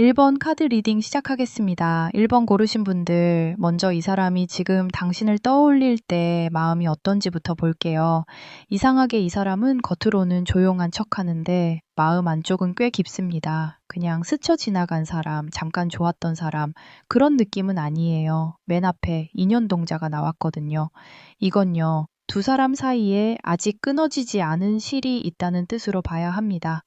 1번 카드 리딩 시작하겠습니다. 1번 고르신 분들, 먼저 이 사람이 지금 당신을 떠올릴 때 마음이 어떤지부터 볼게요. 이상하게 이 사람은 겉으로는 조용한 척 하는데 마음 안쪽은 꽤 깊습니다. 그냥 스쳐 지나간 사람, 잠깐 좋았던 사람, 그런 느낌은 아니에요. 맨 앞에 인연동자가 나왔거든요. 이건요, 두 사람 사이에 아직 끊어지지 않은 실이 있다는 뜻으로 봐야 합니다.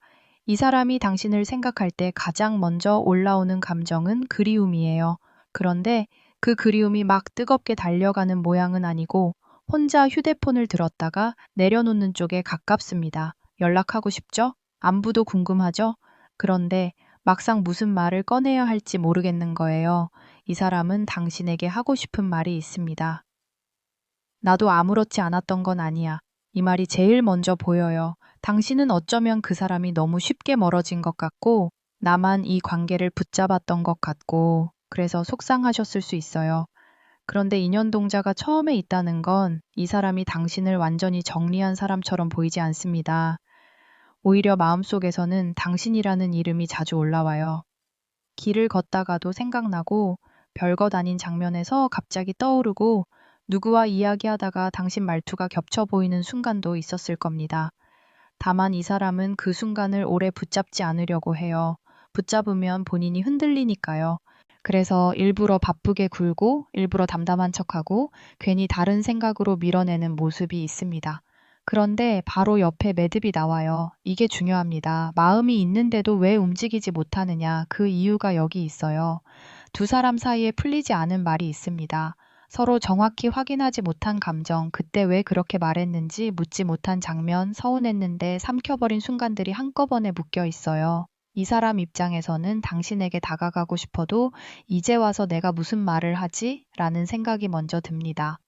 이 사람이 당신을 생각할 때 가장 먼저 올라오는 감정은 그리움이에요. 그런데 그 그리움이 막 뜨겁게 달려가는 모양은 아니고 혼자 휴대폰을 들었다가 내려놓는 쪽에 가깝습니다. 연락하고 싶죠? 안부도 궁금하죠? 그런데 막상 무슨 말을 꺼내야 할지 모르겠는 거예요. 이 사람은 당신에게 하고 싶은 말이 있습니다. 나도 아무렇지 않았던 건 아니야. 이 말이 제일 먼저 보여요. 당신은 어쩌면 그 사람이 너무 쉽게 멀어진 것 같고, 나만 이 관계를 붙잡았던 것 같고, 그래서 속상하셨을 수 있어요. 그런데 인연동자가 처음에 있다는 건 이 사람이 당신을 완전히 정리한 사람처럼 보이지 않습니다. 오히려 마음속에서는 당신이라는 이름이 자주 올라와요. 길을 걷다가도 생각나고 별것 아닌 장면에서 갑자기 떠오르고 누구와 이야기하다가 당신 말투가 겹쳐 보이는 순간도 있었을 겁니다. 다만 이 사람은 그 순간을 오래 붙잡지 않으려고 해요. 붙잡으면 본인이 흔들리니까요. 그래서 일부러 바쁘게 굴고 일부러 담담한 척하고 괜히 다른 생각으로 밀어내는 모습이 있습니다. 그런데 바로 옆에 매듭이 나와요. 이게 중요합니다. 마음이 있는데도 왜 움직이지 못하느냐, 그 이유가 여기 있어요. 두 사람 사이에 풀리지 않은 말이 있습니다. 서로 정확히 확인하지 못한 감정, 그때 왜 그렇게 말했는지 묻지 못한 장면, 서운했는데 삼켜버린 순간들이 한꺼번에 묶여 있어요. 이 사람 입장에서는 당신에게 다가가고 싶어도 이제 와서 내가 무슨 말을 하지? 라는 생각이 먼저 듭니다.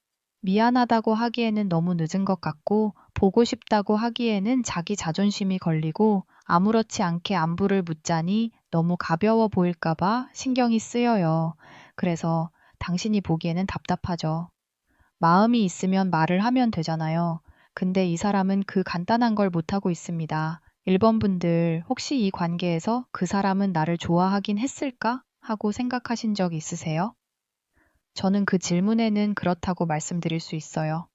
미안하다고 하기에는 너무 늦은 것 같고, 보고 싶다고 하기에는 자기 자존심이 걸리고, 아무렇지 않게 안부를 묻자니 너무 가벼워 보일까봐 신경이 쓰여요. 그래서 당신이 보기에는 답답하죠. 마음이 있으면 말을 하면 되잖아요. 근데 이 사람은 그 간단한 걸 못하고 있습니다. 1번 분들, 혹시 이 관계에서 그 사람은 나를 좋아하긴 했을까? 하고 생각하신 적 있으세요? 저는 그 질문에는 그렇다고 말씀드릴 수 있어요.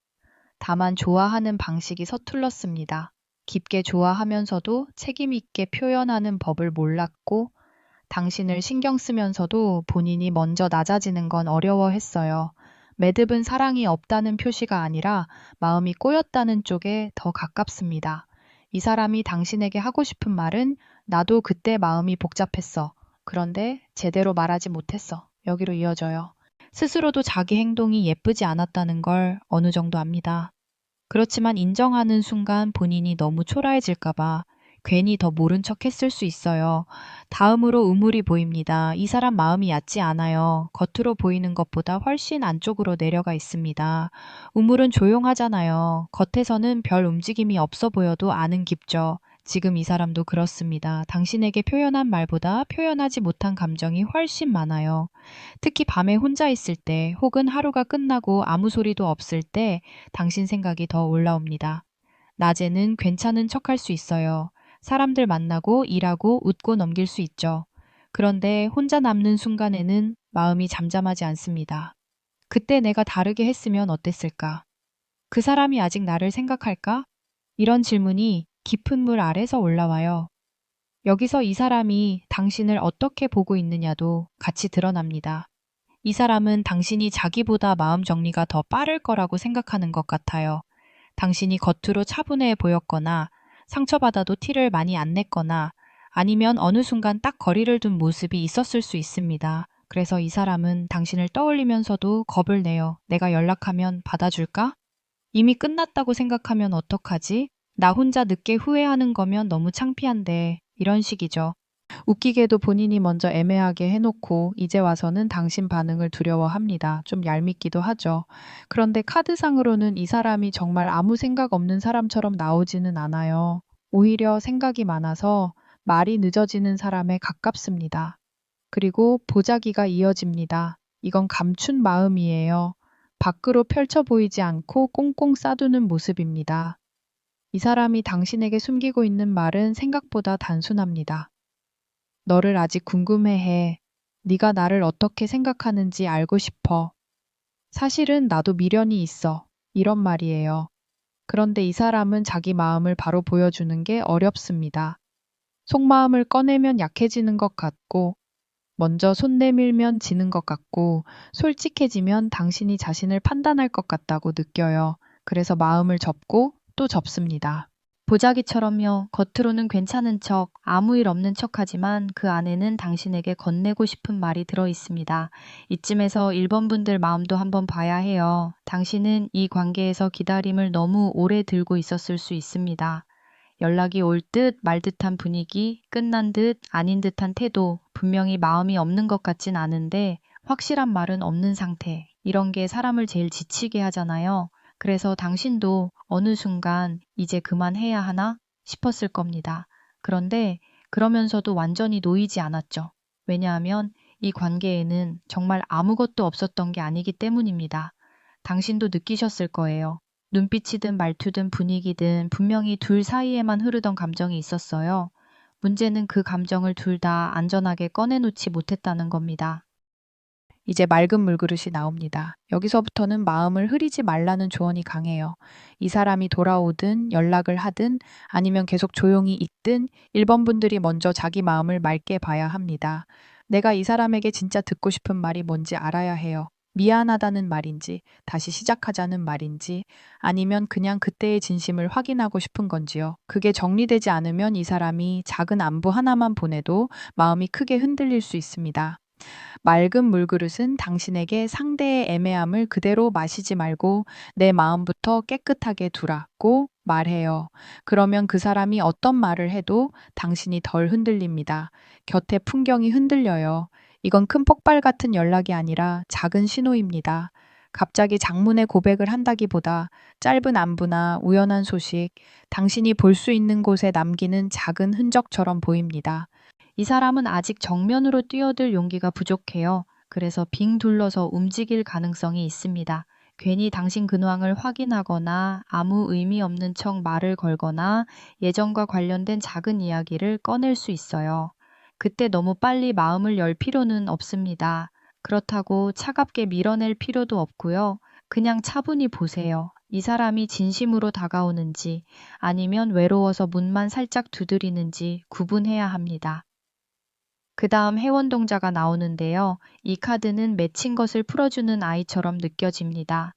다만 좋아하는 방식이 서툴렀습니다. 깊게 좋아하면서도 책임 있게 표현하는 법을 몰랐고, 당신을 신경 쓰면서도 본인이 먼저 낮아지는 건 어려워했어요. 매듭은 사랑이 없다는 표시가 아니라 마음이 꼬였다는 쪽에 더 가깝습니다. 이 사람이 당신에게 하고 싶은 말은 나도 그때 마음이 복잡했어. 그런데 제대로 말하지 못했어. 여기로 이어져요. 스스로도 자기 행동이 예쁘지 않았다는 걸 어느 정도 압니다. 그렇지만 인정하는 순간 본인이 너무 초라해질까봐 괜히 더 모른 척 했을 수 있어요. 다음으로 우물이 보입니다. 이 사람 마음이 얕지 않아요. 겉으로 보이는 것보다 훨씬 안쪽으로 내려가 있습니다. 우물은 조용하잖아요. 겉에서는 별 움직임이 없어 보여도 안은 깊죠. 지금 이 사람도 그렇습니다. 당신에게 표현한 말보다 표현하지 못한 감정이 훨씬 많아요. 특히 밤에 혼자 있을 때 혹은 하루가 끝나고 아무 소리도 없을 때 당신 생각이 더 올라옵니다. 낮에는 괜찮은 척할 수 있어요. 사람들 만나고 일하고 웃고 넘길 수 있죠. 그런데 혼자 남는 순간에는 마음이 잠잠하지 않습니다. 그때 내가 다르게 했으면 어땠을까? 그 사람이 아직 나를 생각할까? 이런 질문이 깊은 물 아래서 올라와요. 여기서 이 사람이 당신을 어떻게 보고 있느냐도 같이 드러납니다. 이 사람은 당신이 자기보다 마음 정리가 더 빠를 거라고 생각하는 것 같아요. 당신이 겉으로 차분해 보였거나 상처받아도 티를 많이 안 냈거나 아니면 어느 순간 딱 거리를 둔 모습이 있었을 수 있습니다. 그래서 이 사람은 당신을 떠올리면서도 겁을 내요. 내가 연락하면 받아줄까? 이미 끝났다고 생각하면 어떡하지? 나 혼자 늦게 후회하는 거면 너무 창피한데 이런 식이죠. 웃기게도 본인이 먼저 애매하게 해놓고 이제 와서는 당신 반응을 두려워합니다. 좀 얄밉기도 하죠. 그런데 카드상으로는 이 사람이 정말 아무 생각 없는 사람처럼 나오지는 않아요. 오히려 생각이 많아서 말이 늦어지는 사람에 가깝습니다. 그리고 보자기가 이어집니다. 이건 감춘 마음이에요. 밖으로 펼쳐 보이지 않고 꽁꽁 싸두는 모습입니다. 이 사람이 당신에게 숨기고 있는 말은 생각보다 단순합니다. 너를 아직 궁금해해. 네가 나를 어떻게 생각하는지 알고 싶어. 사실은 나도 미련이 있어. 이런 말이에요. 그런데 이 사람은 자기 마음을 바로 보여주는 게 어렵습니다. 속마음을 꺼내면 약해지는 것 같고, 먼저 손 내밀면 지는 것 같고, 솔직해지면 당신이 자신을 판단할 것 같다고 느껴요. 그래서 마음을 접고 또 접습니다. 보자기처럼요. 겉으로는 괜찮은 척, 아무 일 없는 척하지만 그 안에는 당신에게 건네고 싶은 말이 들어 있습니다. 이쯤에서 1번 분들 마음도 한번 봐야 해요. 당신은 이 관계에서 기다림을 너무 오래 들고 있었을 수 있습니다. 연락이 올 듯 말 듯한 분위기, 끝난 듯 아닌 듯한 태도, 분명히 마음이 없는 것 같진 않은데 확실한 말은 없는 상태. 이런 게 사람을 제일 지치게 하잖아요. 그래서 당신도 어느 순간 이제 그만해야 하나 싶었을 겁니다. 그런데 그러면서도 완전히 놓이지 않았죠. 왜냐하면 이 관계에는 정말 아무것도 없었던 게 아니기 때문입니다. 당신도 느끼셨을 거예요. 눈빛이든 말투든 분위기든 분명히 둘 사이에만 흐르던 감정이 있었어요. 문제는 그 감정을 둘 다 안전하게 꺼내놓지 못했다는 겁니다. 이제 맑은 물그릇이 나옵니다. 여기서부터는 마음을 흐리지 말라는 조언이 강해요. 이 사람이 돌아오든 연락을 하든 아니면 계속 조용히 있든 1번 분들이 먼저 자기 마음을 맑게 봐야 합니다. 내가 이 사람에게 진짜 듣고 싶은 말이 뭔지 알아야 해요. 미안하다는 말인지, 다시 시작하자는 말인지, 아니면 그냥 그때의 진심을 확인하고 싶은 건지요. 그게 정리되지 않으면 이 사람이 작은 안부 하나만 보내도 마음이 크게 흔들릴 수 있습니다. 맑은 물그릇은 당신에게 상대의 애매함을 그대로 마시지 말고 내 마음부터 깨끗하게 두라고 말해요. 그러면 그 사람이 어떤 말을 해도 당신이 덜 흔들립니다. 곁에 풍경이 흔들려요. 이건 큰 폭발 같은 연락이 아니라 작은 신호입니다. 갑자기 장문의 고백을 한다기보다 짧은 안부나 우연한 소식, 당신이 볼 수 있는 곳에 남기는 작은 흔적처럼 보입니다. 이 사람은 아직 정면으로 뛰어들 용기가 부족해요. 그래서 빙 둘러서 움직일 가능성이 있습니다. 괜히 당신 근황을 확인하거나 아무 의미 없는 척 말을 걸거나 예전과 관련된 작은 이야기를 꺼낼 수 있어요. 그때 너무 빨리 마음을 열 필요는 없습니다. 그렇다고 차갑게 밀어낼 필요도 없고요. 그냥 차분히 보세요. 이 사람이 진심으로 다가오는지 아니면 외로워서 문만 살짝 두드리는지 구분해야 합니다. 그 다음 회원동자가 나오는데요. 이 카드는 맺힌 것을 풀어주는 아이처럼 느껴집니다.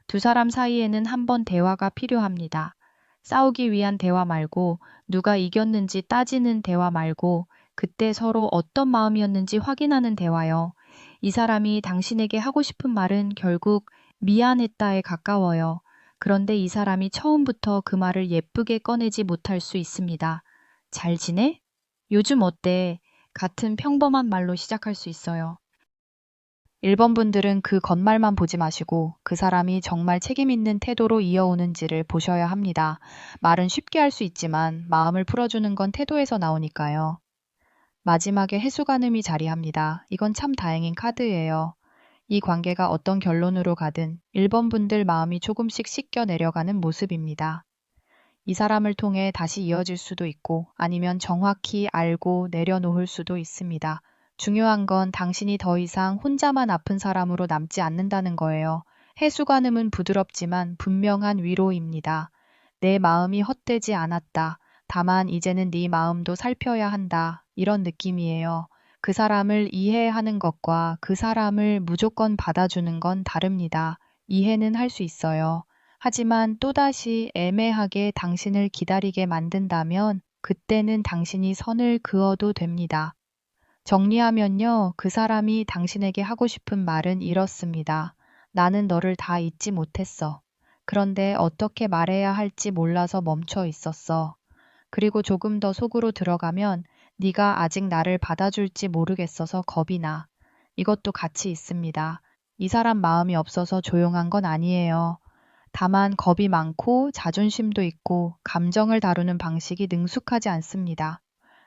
두 사람 사이에는 한 번 대화가 필요합니다. 싸우기 위한 대화 말고 누가 이겼는지 따지는 대화 말고 그때 서로 어떤 마음이었는지 확인하는 대화요. 이 사람이 당신에게 하고 싶은 말은 결국 미안했다에 가까워요. 그런데 이 사람이 처음부터 그 말을 예쁘게 꺼내지 못할 수 있습니다. 잘 지내? 요즘 어때? 같은 평범한 말로 시작할 수 있어요. 1번 분들은 그 겉말만 보지 마시고 그 사람이 정말 책임 있는 태도로 이어오는지를 보셔야 합니다. 말은 쉽게 할 수 있지만 마음을 풀어주는 건 태도에서 나오니까요. 마지막에 해수관음이 자리합니다. 이건 참 다행인 카드예요. 이 관계가 어떤 결론으로 가든 1번 분들 마음이 조금씩 씻겨 내려가는 모습입니다. 이 사람을 통해 다시 이어질 수도 있고 아니면 정확히 알고 내려놓을 수도 있습니다. 중요한 건 당신이 더 이상 혼자만 아픈 사람으로 남지 않는다는 거예요. 해수관음은 부드럽지만 분명한 위로입니다. 내 마음이 헛되지 않았다. 다만 이제는 네 마음도 살펴야 한다. 이런 느낌이에요. 그 사람을 이해하는 것과 그 사람을 무조건 받아주는 건 다릅니다. 이해는 할 수 있어요. 하지만 또다시 애매하게 당신을 기다리게 만든다면 그때는 당신이 선을 그어도 됩니다. 정리하면요, 그 사람이 당신에게 하고 싶은 말은 이렇습니다. 나는 너를 다 잊지 못했어. 그런데 어떻게 말해야 할지 몰라서 멈춰 있었어. 그리고 조금 더 속으로 들어가면 네가 아직 나를 받아줄지 모르겠어서 겁이 나. 이것도 같이 있습니다. 이 사람 마음이 없어서 조용한 건 아니에요. 다만 겁이 많고 자존심도 있고 감정을 다루는 방식이 능숙하지 않습니다.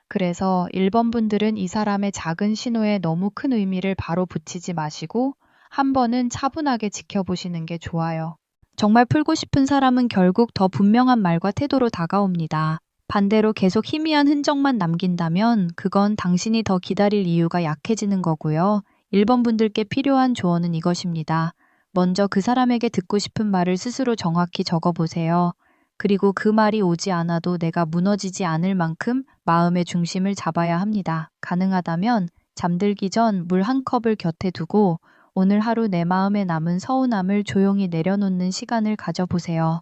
그래서 1번 분들은 이 사람의 작은 신호에 너무 큰 의미를 바로 붙이지 마시고 한 번은 차분하게 지켜보시는 게 좋아요. 정말 풀고 싶은 사람은 결국 더 분명한 말과 태도로 다가옵니다. 반대로 계속 희미한 흔적만 남긴다면 그건 당신이 더 기다릴 이유가 약해지는 거고요. 1번 분들께 필요한 조언은 이것입니다. 먼저 그 사람에게 듣고 싶은 말을 스스로 정확히 적어보세요. 그리고 그 말이 오지 않아도 내가 무너지지 않을 만큼 마음의 중심을 잡아야 합니다. 가능하다면 잠들기 전 물 한 컵을 곁에 두고 오늘 하루 내 마음에 남은 서운함을 조용히 내려놓는 시간을 가져보세요.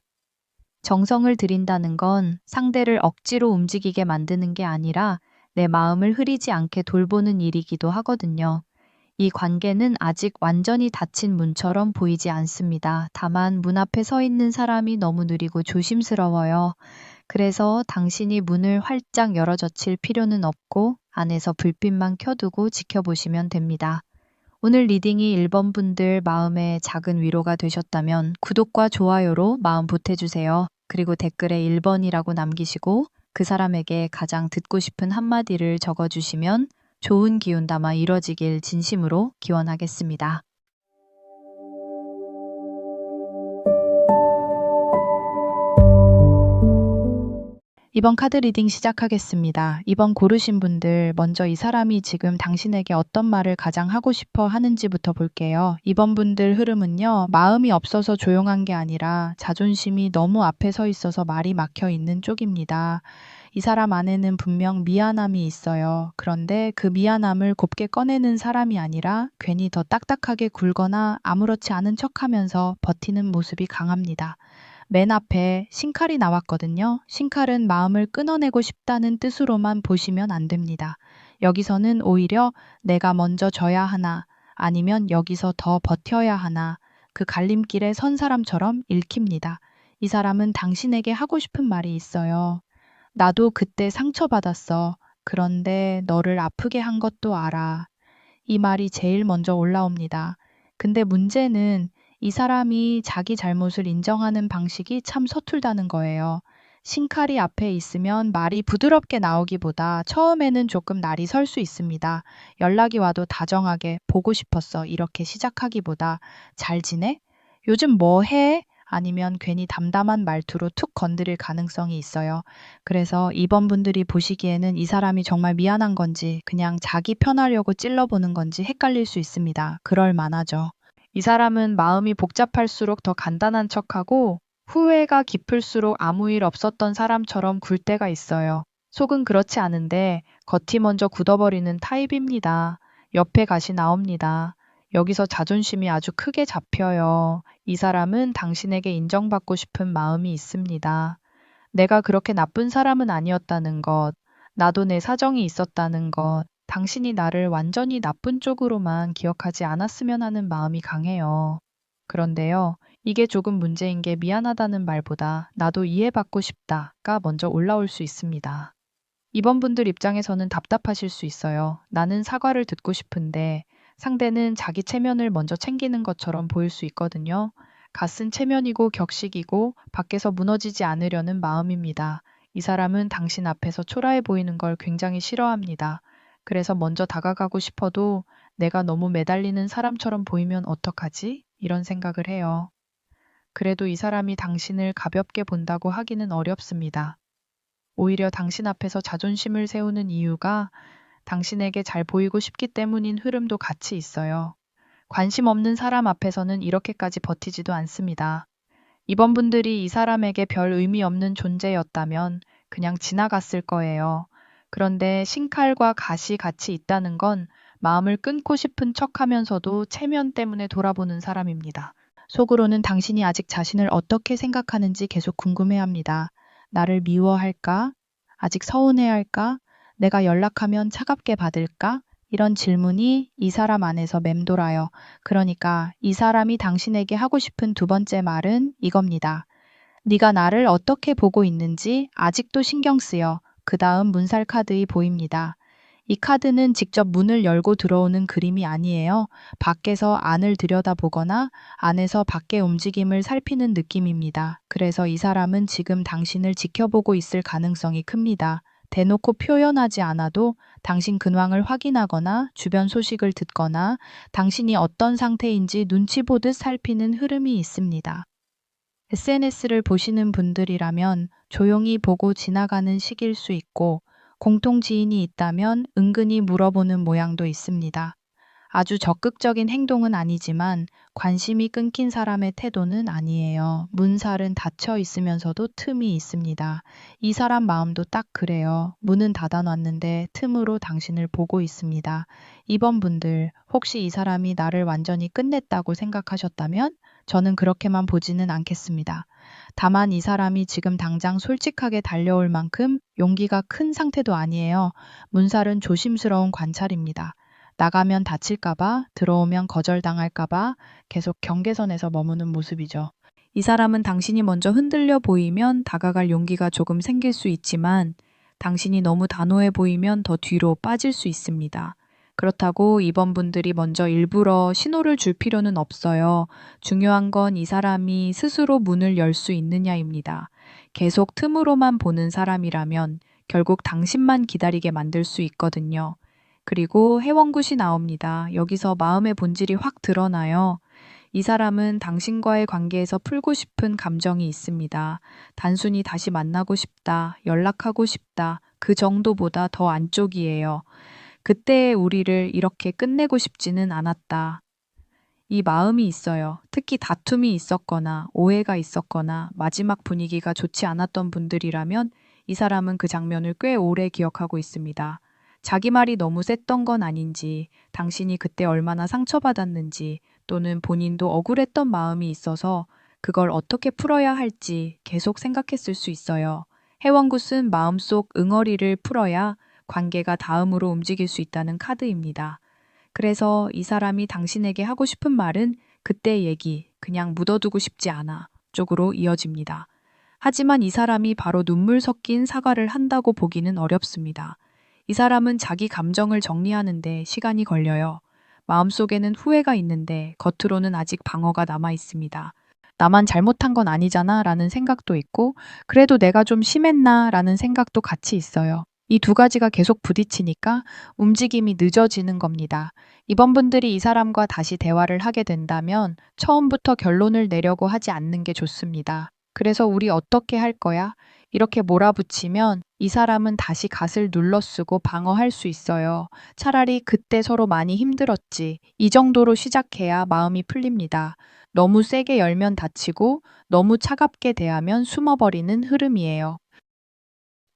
정성을 들인다는 건 상대를 억지로 움직이게 만드는 게 아니라 내 마음을 흐리지 않게 돌보는 일이기도 하거든요. 이 관계는 아직 완전히 닫힌 문처럼 보이지 않습니다. 다만 문 앞에 서 있는 사람이 너무 느리고 조심스러워요. 그래서 당신이 문을 활짝 열어젖힐 필요는 없고 안에서 불빛만 켜두고 지켜보시면 됩니다. 오늘 리딩이 1번 분들 마음에 작은 위로가 되셨다면 구독과 좋아요로 마음 보태주세요. 그리고 댓글에 1번이라고 남기시고 그 사람에게 가장 듣고 싶은 한마디를 적어주시면 좋은 기운 담아 이뤄지길 진심으로 기원하겠습니다. 이번 카드 리딩 시작하겠습니다. 이번 고르신 분들 먼저 이 사람이 지금 당신에게 어떤 말을 가장 하고 싶어 하는지부터 볼게요. 이번 분들 흐름은요. 마음이 없어서 조용한 게 아니라 자존심이 너무 앞에 서 있어서 말이 막혀 있는 쪽입니다. 이 사람 안에는 분명 미안함이 있어요. 그런데 그 미안함을 곱게 꺼내는 사람이 아니라 괜히 더 딱딱하게 굴거나 아무렇지 않은 척하면서 버티는 모습이 강합니다. 맨 앞에 신칼이 나왔거든요. 신칼은 마음을 끊어내고 싶다는 뜻으로만 보시면 안 됩니다. 여기서는 오히려 내가 먼저 져야 하나, 아니면 여기서 더 버텨야 하나, 그 갈림길에 선 사람처럼 읽힙니다. 이 사람은 당신에게 하고 싶은 말이 있어요. 나도 그때 상처받았어. 그런데 너를 아프게 한 것도 알아. 이 말이 제일 먼저 올라옵니다. 근데 문제는 이 사람이 자기 잘못을 인정하는 방식이 참 서툴다는 거예요. 신칼이 앞에 있으면 말이 부드럽게 나오기보다 처음에는 조금 날이 설 수 있습니다. 연락이 와도 다정하게 보고 싶었어 이렇게 시작하기보다 잘 지내? 요즘 뭐 해? 아니면 괜히 담담한 말투로 툭 건드릴 가능성이 있어요. 그래서 2번 분들이 보시기에는 이 사람이 정말 미안한 건지 그냥 자기 편하려고 찔러보는 건지 헷갈릴 수 있습니다. 그럴 만하죠. 이 사람은 마음이 복잡할수록 더 간단한 척하고 후회가 깊을수록 아무 일 없었던 사람처럼 굴 때가 있어요. 속은 그렇지 않은데 겉이 먼저 굳어버리는 타입입니다. 옆에 가시 나옵니다. 여기서 자존심이 아주 크게 잡혀요. 이 사람은 당신에게 인정받고 싶은 마음이 있습니다. 내가 그렇게 나쁜 사람은 아니었다는 것, 나도 내 사정이 있었다는 것, 당신이 나를 완전히 나쁜 쪽으로만 기억하지 않았으면 하는 마음이 강해요. 그런데요, 이게 조금 문제인 게 미안하다는 말보다 나도 이해받고 싶다가 먼저 올라올 수 있습니다. 이번 분들 입장에서는 답답하실 수 있어요. 나는 사과를 듣고 싶은데 상대는 자기 체면을 먼저 챙기는 것처럼 보일 수 있거든요. 갓은 체면이고 격식이고 밖에서 무너지지 않으려는 마음입니다. 이 사람은 당신 앞에서 초라해 보이는 걸 굉장히 싫어합니다. 그래서 먼저 다가가고 싶어도 내가 너무 매달리는 사람처럼 보이면 어떡하지? 이런 생각을 해요. 그래도 이 사람이 당신을 가볍게 본다고 하기는 어렵습니다. 오히려 당신 앞에서 자존심을 세우는 이유가 당신에게 잘 보이고 싶기 때문인 흐름도 같이 있어요. 관심 없는 사람 앞에서는 이렇게까지 버티지도 않습니다. 이번 분들이 이 사람에게 별 의미 없는 존재였다면 그냥 지나갔을 거예요. 그런데 신칼과 갓이 같이 있다는 건 마음을 끊고 싶은 척하면서도 체면 때문에 돌아보는 사람입니다. 속으로는 당신이 아직 자신을 어떻게 생각하는지 계속 궁금해합니다. 나를 미워할까? 아직 서운해할까? 내가 연락하면 차갑게 받을까? 이런 질문이 이 사람 안에서 맴돌아요. 그러니까 이 사람이 당신에게 하고 싶은 두 번째 말은 이겁니다. 네가 나를 어떻게 보고 있는지 아직도 신경 쓰여. 그 다음 문살 카드이 보입니다. 이 카드는 직접 문을 열고 들어오는 그림이 아니에요. 밖에서 안을 들여다보거나 안에서 밖의 움직임을 살피는 느낌입니다. 그래서 이 사람은 지금 당신을 지켜보고 있을 가능성이 큽니다. 대놓고 표현하지 않아도 당신 근황을 확인하거나 주변 소식을 듣거나 당신이 어떤 상태인지 눈치 보듯 살피는 흐름이 있습니다. SNS를 보시는 분들이라면 조용히 보고 지나가는 식일 수 있고, 공통 지인이 있다면 은근히 물어보는 모양도 있습니다. 아주 적극적인 행동은 아니지만 관심이 끊긴 사람의 태도는 아니에요. 문살은 닫혀 있으면서도 틈이 있습니다. 이 사람 마음도 딱 그래요. 문은 닫아놨는데 틈으로 당신을 보고 있습니다. 이번 분들, 혹시 이 사람이 나를 완전히 끝냈다고 생각하셨다면 저는 그렇게만 보지는 않겠습니다. 다만 이 사람이 지금 당장 솔직하게 달려올 만큼 용기가 큰 상태도 아니에요. 문살은 조심스러운 관찰입니다. 나가면 다칠까봐, 들어오면 거절당할까봐 계속 경계선에서 머무는 모습이죠. 이 사람은 당신이 먼저 흔들려 보이면 다가갈 용기가 조금 생길 수 있지만, 당신이 너무 단호해 보이면 더 뒤로 빠질 수 있습니다. 그렇다고 이번 분들이 먼저 일부러 신호를 줄 필요는 없어요. 중요한 건 이 사람이 스스로 문을 열 수 있느냐입니다. 계속 틈으로만 보는 사람이라면 결국 당신만 기다리게 만들 수 있거든요. 그리고 해원굿이 나옵니다. 여기서 마음의 본질이 확 드러나요. 이 사람은 당신과의 관계에서 풀고 싶은 감정이 있습니다. 단순히 다시 만나고 싶다, 연락하고 싶다, 그 정도보다 더 안쪽이에요. 그때의 우리를 이렇게 끝내고 싶지는 않았다. 이 마음이 있어요. 특히 다툼이 있었거나 오해가 있었거나 마지막 분위기가 좋지 않았던 분들이라면 이 사람은 그 장면을 꽤 오래 기억하고 있습니다. 자기 말이 너무 셌던 건 아닌지, 당신이 그때 얼마나 상처받았는지, 또는 본인도 억울했던 마음이 있어서 그걸 어떻게 풀어야 할지 계속 생각했을 수 있어요. 해원굿은 마음속 응어리를 풀어야 관계가 다음으로 움직일 수 있다는 카드입니다. 그래서 이 사람이 당신에게 하고 싶은 말은 그때 얘기, 그냥 묻어두고 싶지 않아 쪽으로 이어집니다. 하지만 이 사람이 바로 눈물 섞인 사과를 한다고 보기는 어렵습니다. 이 사람은 자기 감정을 정리하는데 시간이 걸려요. 마음속에는 후회가 있는데 겉으로는 아직 방어가 남아 있습니다. 나만 잘못한 건 아니잖아 라는 생각도 있고, 그래도 내가 좀 심했나 라는 생각도 같이 있어요. 이 두 가지가 계속 부딪히니까 움직임이 늦어지는 겁니다. 이번 분들이 이 사람과 다시 대화를 하게 된다면 처음부터 결론을 내려고 하지 않는 게 좋습니다. 그래서 우리 어떻게 할 거야? 이렇게 몰아붙이면 이 사람은 다시 갓을 눌러쓰고 방어할 수 있어요. 차라리 그때 서로 많이 힘들었지. 이 정도로 시작해야 마음이 풀립니다. 너무 세게 열면 다치고 너무 차갑게 대하면 숨어버리는 흐름이에요.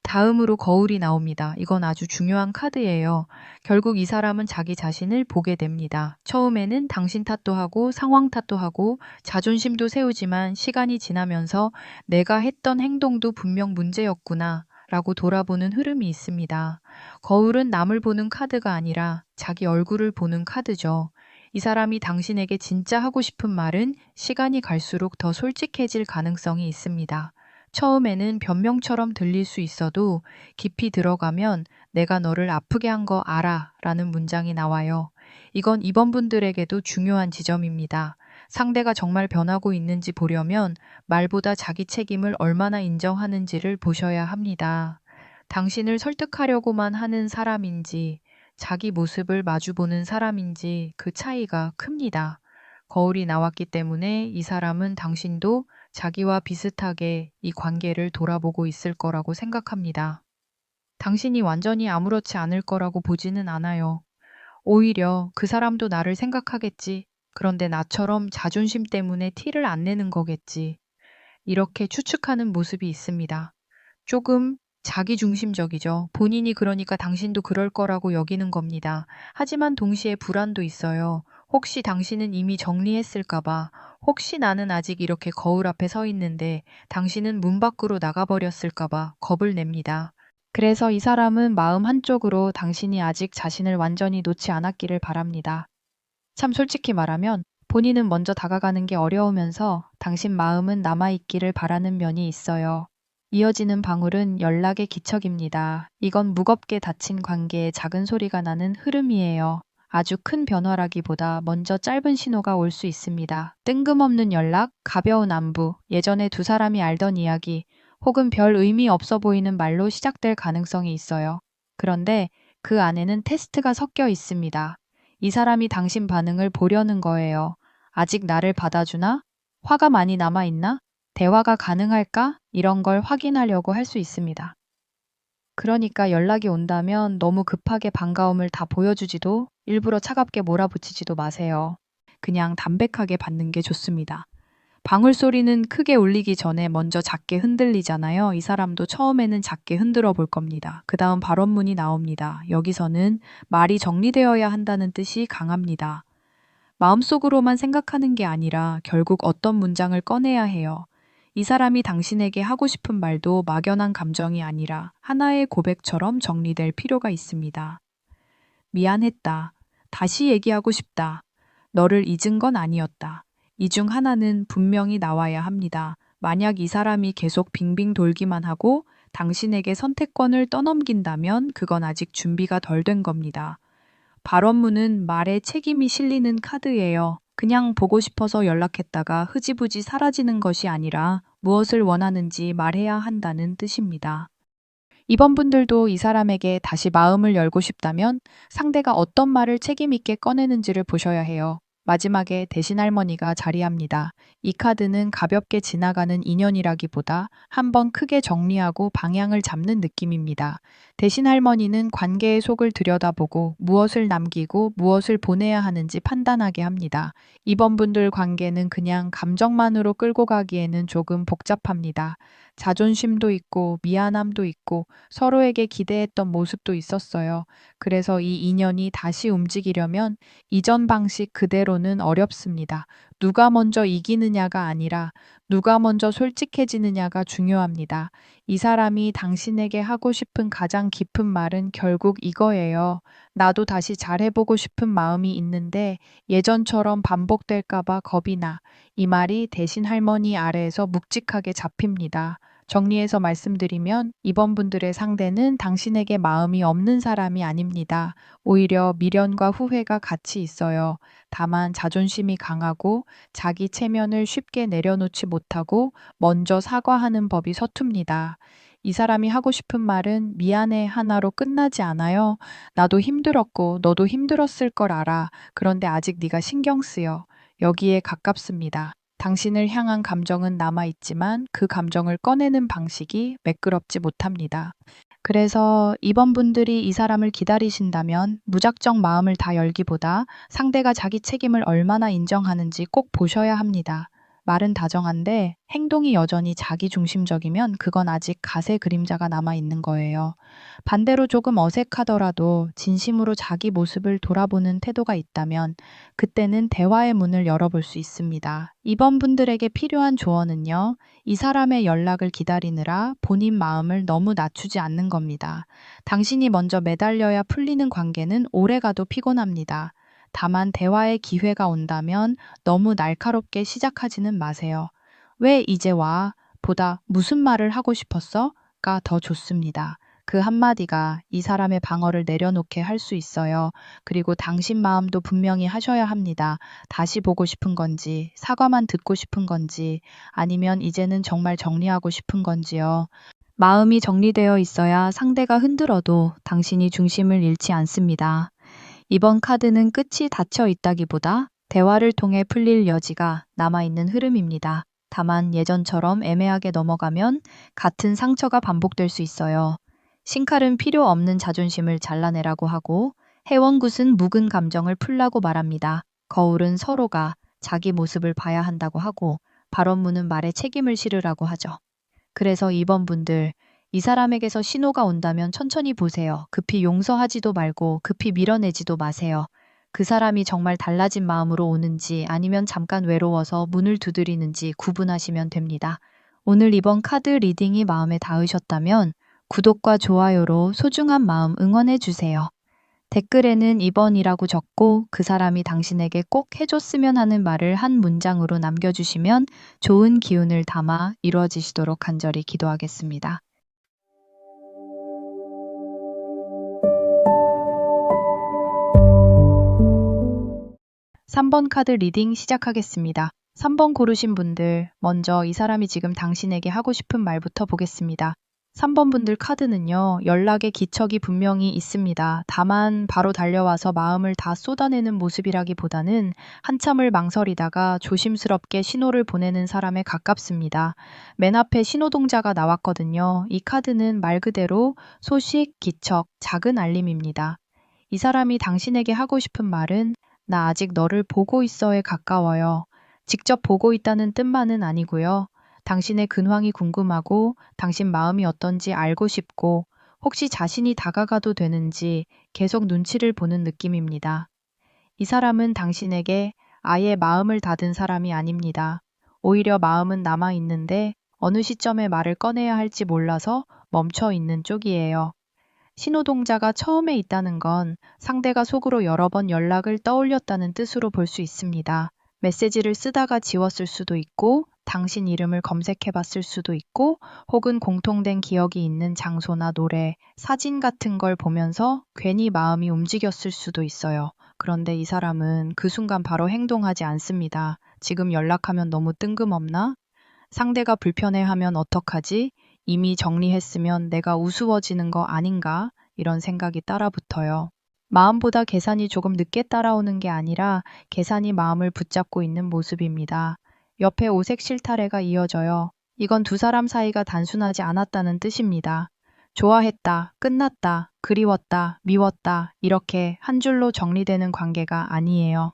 다음으로 거울이 나옵니다. 이건 아주 중요한 카드예요. 결국 이 사람은 자기 자신을 보게 됩니다. 처음에는 당신 탓도 하고 상황 탓도 하고 자존심도 세우지만 시간이 지나면서 내가 했던 행동도 분명 문제였구나 라고 돌아보는 흐름이 있습니다. 거울은 남을 보는 카드가 아니라 자기 얼굴을 보는 카드죠. 이 사람이 당신에게 진짜 하고 싶은 말은 시간이 갈수록 더 솔직해질 가능성이 있습니다. 처음에는 변명처럼 들릴 수 있어도 깊이 들어가면 내가 너를 아프게 한 거 알아 라는 문장이 나와요. 이건 이번 분들에게도 중요한 지점입니다. 상대가 정말 변하고 있는지 보려면 말보다 자기 책임을 얼마나 인정하는지를 보셔야 합니다. 당신을 설득하려고만 하는 사람인지 자기 모습을 마주보는 사람인지 그 차이가 큽니다. 거울이 나왔기 때문에 이 사람은 당신도 자기와 비슷하게 이 관계를 돌아보고 있을 거라고 생각합니다. 당신이 완전히 아무렇지 않을 거라고 보지는 않아요. 오히려 그 사람도 나를 생각하겠지. 그런데 나처럼 자존심 때문에 티를 안 내는 거겠지. 이렇게 추측하는 모습이 있습니다. 조금 자기중심적이죠. 본인이 그러니까 당신도 그럴 거라고 여기는 겁니다. 하지만 동시에 불안도 있어요. 혹시 당신은 이미 정리했을까봐, 혹시 나는 아직 이렇게 거울 앞에 서 있는데 당신은 문 밖으로 나가버렸을까봐 겁을 냅니다. 그래서 이 사람은 마음 한쪽으로 당신이 아직 자신을 완전히 놓지 않았기를 바랍니다. 참 솔직히 말하면 본인은 먼저 다가가는 게 어려우면서 당신 마음은 남아있기를 바라는 면이 있어요. 이어지는 방울은 연락의 기척입니다. 이건 무겁게 닫힌 관계에 작은 소리가 나는 흐름이에요. 아주 큰 변화라기보다 먼저 짧은 신호가 올 수 있습니다. 뜬금없는 연락, 가벼운 안부, 예전에 두 사람이 알던 이야기, 혹은 별 의미 없어 보이는 말로 시작될 가능성이 있어요. 그런데 그 안에는 테스트가 섞여 있습니다. 이 사람이 당신 반응을 보려는 거예요. 아직 나를 받아주나? 화가 많이 남아있나? 대화가 가능할까? 이런 걸 확인하려고 할 수 있습니다. 그러니까 연락이 온다면 너무 급하게 반가움을 다 보여주지도 일부러 차갑게 몰아붙이지도 마세요. 그냥 담백하게 받는 게 좋습니다. 방울 소리는 크게 울리기 전에 먼저 작게 흔들리잖아요. 이 사람도 처음에는 작게 흔들어 볼 겁니다. 그 다음 발언문이 나옵니다. 여기서는 말이 정리되어야 한다는 뜻이 강합니다. 마음속으로만 생각하는 게 아니라 결국 어떤 문장을 꺼내야 해요. 이 사람이 당신에게 하고 싶은 말도 막연한 감정이 아니라 하나의 고백처럼 정리될 필요가 있습니다. 미안했다. 다시 얘기하고 싶다. 너를 잊은 건 아니었다. 이 중 하나는 분명히 나와야 합니다. 만약 이 사람이 계속 빙빙 돌기만 하고 당신에게 선택권을 떠넘긴다면 그건 아직 준비가 덜 된 겁니다. 발언문은 말에 책임이 실리는 카드예요. 그냥 보고 싶어서 연락했다가 흐지부지 사라지는 것이 아니라 무엇을 원하는지 말해야 한다는 뜻입니다. 이번 분들도 이 사람에게 다시 마음을 열고 싶다면 상대가 어떤 말을 책임 있게 꺼내는지를 보셔야 해요. 마지막에 대신할머니가 자리합니다. 이 카드는 가볍게 지나가는 인연이라기보다 한번 크게 정리하고 방향을 잡는 느낌입니다. 대신할머니는 관계의 속을 들여다보고 무엇을 남기고 무엇을 보내야 하는지 판단하게 합니다. 이번 분들 관계는 그냥 감정만으로 끌고 가기에는 조금 복잡합니다. 자존심도 있고 미안함도 있고 서로에게 기대했던 모습도 있었어요. 그래서 이 인연이 다시 움직이려면 이전 방식 그대로는 어렵습니다. 누가 먼저 이기느냐가 아니라 누가 먼저 솔직해지느냐가 중요합니다. 이 사람이 당신에게 하고 싶은 가장 깊은 말은 결국 이거예요. 나도 다시 잘해보고 싶은 마음이 있는데 예전처럼 반복될까봐 겁이 나. 이 말이 대신 할머니 아래에서 묵직하게 잡힙니다. 정리해서 말씀드리면 이번 분들의 상대는 당신에게 마음이 없는 사람이 아닙니다. 오히려 미련과 후회가 같이 있어요. 다만 자존심이 강하고 자기 체면을 쉽게 내려놓지 못하고 먼저 사과하는 법이 서툽니다. 이 사람이 하고 싶은 말은 미안해 하나로 끝나지 않아요. 나도 힘들었고 너도 힘들었을 걸 알아. 그런데 아직 네가 신경 쓰여. 여기에 가깝습니다. 당신을 향한 감정은 남아있지만 그 감정을 꺼내는 방식이 매끄럽지 못합니다. 그래서 이번 분들이 이 사람을 기다리신다면 무작정 마음을 다 열기보다 상대가 자기 책임을 얼마나 인정하는지 꼭 보셔야 합니다. 말은 다정한데 행동이 여전히 자기 중심적이면 그건 아직 갓의 그림자가 남아 있는 거예요. 반대로 조금 어색하더라도 진심으로 자기 모습을 돌아보는 태도가 있다면 그때는 대화의 문을 열어볼 수 있습니다. 이번 분들에게 필요한 조언은요. 이 사람의 연락을 기다리느라 본인 마음을 너무 낮추지 않는 겁니다. 당신이 먼저 매달려야 풀리는 관계는 오래가도 피곤합니다. 다만 대화의 기회가 온다면 너무 날카롭게 시작하지는 마세요. 왜 이제 와? 보다 무슨 말을 하고 싶었어? 가 더 좋습니다. 그 한마디가 이 사람의 방어를 내려놓게 할 수 있어요. 그리고 당신 마음도 분명히 하셔야 합니다. 다시 보고 싶은 건지, 사과만 듣고 싶은 건지, 아니면 이제는 정말 정리하고 싶은 건지요. 마음이 정리되어 있어야 상대가 흔들어도 당신이 중심을 잃지 않습니다. 이번 카드는 끝이 닫혀 있다기보다 대화를 통해 풀릴 여지가 남아있는 흐름입니다. 다만 예전처럼 애매하게 넘어가면 같은 상처가 반복될 수 있어요. 신칼은 필요 없는 자존심을 잘라내라고 하고 해원굿은 묵은 감정을 풀라고 말합니다. 거울은 서로가 자기 모습을 봐야 한다고 하고 발언문은 말에 책임을 실으라고 하죠. 그래서 이번 분들 이 사람에게서 신호가 온다면 천천히 보세요. 급히 용서하지도 말고 급히 밀어내지도 마세요. 그 사람이 정말 달라진 마음으로 오는지 아니면 잠깐 외로워서 문을 두드리는지 구분하시면 됩니다. 오늘 이번 카드 리딩이 마음에 닿으셨다면 구독과 좋아요로 소중한 마음 응원해 주세요. 댓글에는 2번이라고 적고 그 사람이 당신에게 꼭 해줬으면 하는 말을 한 문장으로 남겨주시면 좋은 기운을 담아 이루어지시도록 간절히 기도하겠습니다. 3번 카드 리딩 시작하겠습니다. 3번 고르신 분들, 먼저 이 사람이 지금 당신에게 하고 싶은 말부터 보겠습니다. 3번 분들 카드는요, 연락의 기척이 분명히 있습니다. 다만 바로 달려와서 마음을 다 쏟아내는 모습이라기보다는 한참을 망설이다가 조심스럽게 신호를 보내는 사람에 가깝습니다. 맨 앞에 신호동자가 나왔거든요. 이 카드는 말 그대로 소식, 기척, 작은 알림입니다. 이 사람이 당신에게 하고 싶은 말은 나 아직 너를 보고 있어에 가까워요. 직접 보고 있다는 뜻만은 아니고요. 당신의 근황이 궁금하고 당신 마음이 어떤지 알고 싶고 혹시 자신이 다가가도 되는지 계속 눈치를 보는 느낌입니다. 이 사람은 당신에게 아예 마음을 닫은 사람이 아닙니다. 오히려 마음은 남아 있는데 어느 시점에 말을 꺼내야 할지 몰라서 멈춰 있는 쪽이에요. 신호동자가 처음에 있다는 건 상대가 속으로 여러 번 연락을 떠올렸다는 뜻으로 볼 수 있습니다. 메시지를 쓰다가 지웠을 수도 있고, 당신 이름을 검색해 봤을 수도 있고, 혹은 공통된 기억이 있는 장소나 노래, 사진 같은 걸 보면서 괜히 마음이 움직였을 수도 있어요. 그런데 이 사람은 그 순간 바로 행동하지 않습니다. 지금 연락하면 너무 뜬금없나? 상대가 불편해하면 어떡하지? 이미 정리했으면 내가 우스워지는 거 아닌가? 이런 생각이 따라붙어요. 마음보다 계산이 조금 늦게 따라오는 게 아니라 계산이 마음을 붙잡고 있는 모습입니다. 옆에 오색 실타래가 이어져요. 이건 두 사람 사이가 단순하지 않았다는 뜻입니다. 좋아했다, 끝났다, 그리웠다, 미웠다, 이렇게 한 줄로 정리되는 관계가 아니에요.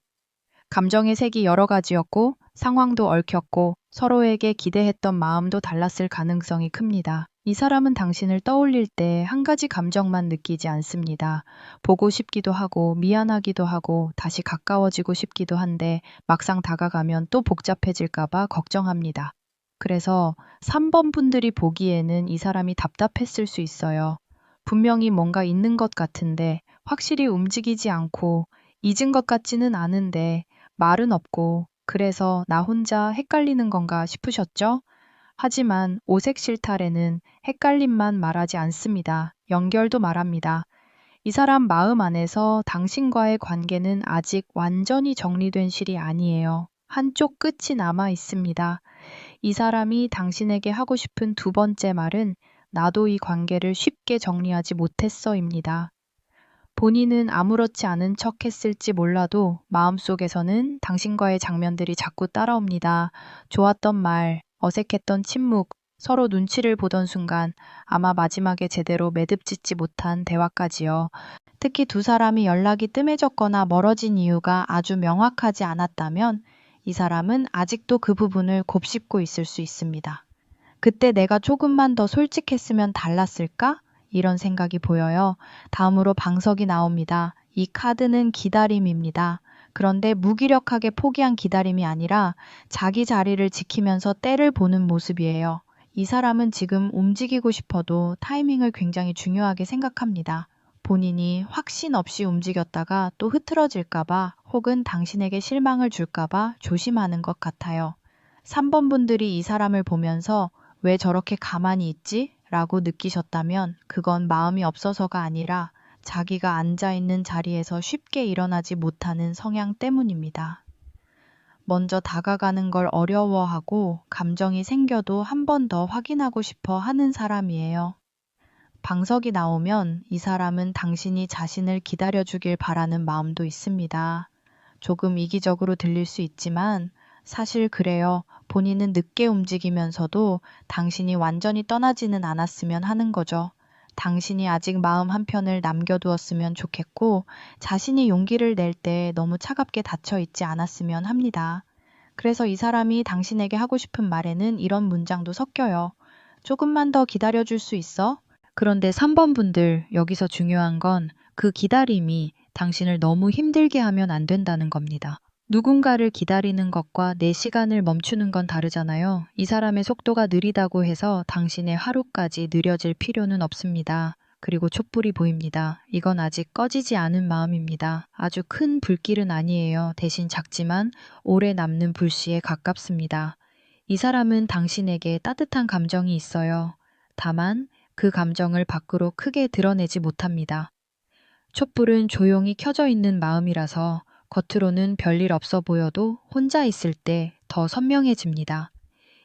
감정의 색이 여러 가지였고 상황도 얽혔고 서로에게 기대했던 마음도 달랐을 가능성이 큽니다. 이 사람은 당신을 떠올릴 때 한 가지 감정만 느끼지 않습니다. 보고 싶기도 하고 미안하기도 하고 다시 가까워지고 싶기도 한데 막상 다가가면 또 복잡해질까봐 걱정합니다. 그래서 3번 분들이 보기에는 이 사람이 답답했을 수 있어요. 분명히 뭔가 있는 것 같은데 확실히 움직이지 않고 잊은 것 같지는 않은데 말은 없고 그래서 나 혼자 헷갈리는 건가 싶으셨죠? 하지만 오색 실타래는 헷갈림만 말하지 않습니다. 연결도 말합니다. 이 사람 마음 안에서 당신과의 관계는 아직 완전히 정리된 실이 아니에요. 한쪽 끝이 남아 있습니다. 이 사람이 당신에게 하고 싶은 두 번째 말은 나도 이 관계를 쉽게 정리하지 못했어입니다. 본인은 아무렇지 않은 척 했을지 몰라도 마음속에서는 당신과의 장면들이 자꾸 따라옵니다. 좋았던 말, 어색했던 침묵, 서로 눈치를 보던 순간 아마 마지막에 제대로 매듭짓지 못한 대화까지요. 특히 두 사람이 연락이 뜸해졌거나 멀어진 이유가 아주 명확하지 않았다면 이 사람은 아직도 그 부분을 곱씹고 있을 수 있습니다. 그때 내가 조금만 더 솔직했으면 달랐을까? 이런 생각이 보여요. 다음으로 방석이 나옵니다. 이 카드는 기다림입니다. 그런데 무기력하게 포기한 기다림이 아니라 자기 자리를 지키면서 때를 보는 모습이에요. 이 사람은 지금 움직이고 싶어도 타이밍을 굉장히 중요하게 생각합니다. 본인이 확신 없이 움직였다가 또 흐트러질까봐 혹은 당신에게 실망을 줄까봐 조심하는 것 같아요. 3번 분들이 이 사람을 보면서 왜 저렇게 가만히 있지? 라고 느끼셨다면 그건 마음이 없어서가 아니라 자기가 앉아있는 자리에서 쉽게 일어나지 못하는 성향 때문입니다. 먼저 다가가는 걸 어려워하고 감정이 생겨도 한 번 더 확인하고 싶어 하는 사람이에요. 방석이 나오면 이 사람은 당신이 자신을 기다려주길 바라는 마음도 있습니다. 조금 이기적으로 들릴 수 있지만 사실 그래요. 본인은 늦게 움직이면서도 당신이 완전히 떠나지는 않았으면 하는 거죠. 당신이 아직 마음 한편을 남겨두었으면 좋겠고 자신이 용기를 낼 때 너무 차갑게 닫혀 있지 않았으면 합니다. 그래서 이 사람이 당신에게 하고 싶은 말에는 이런 문장도 섞여요. 조금만 더 기다려줄 수 있어? 그런데 3번 분들, 여기서 중요한 건 그 기다림이 당신을 너무 힘들게 하면 안 된다는 겁니다. 누군가를 기다리는 것과 내 시간을 멈추는 건 다르잖아요. 이 사람의 속도가 느리다고 해서 당신의 하루까지 느려질 필요는 없습니다. 그리고 촛불이 보입니다. 이건 아직 꺼지지 않은 마음입니다. 아주 큰 불길은 아니에요. 대신 작지만 오래 남는 불씨에 가깝습니다. 이 사람은 당신에게 따뜻한 감정이 있어요. 다만 그 감정을 밖으로 크게 드러내지 못합니다. 촛불은 조용히 켜져 있는 마음이라서 겉으로는 별일 없어 보여도 혼자 있을 때 더 선명해집니다.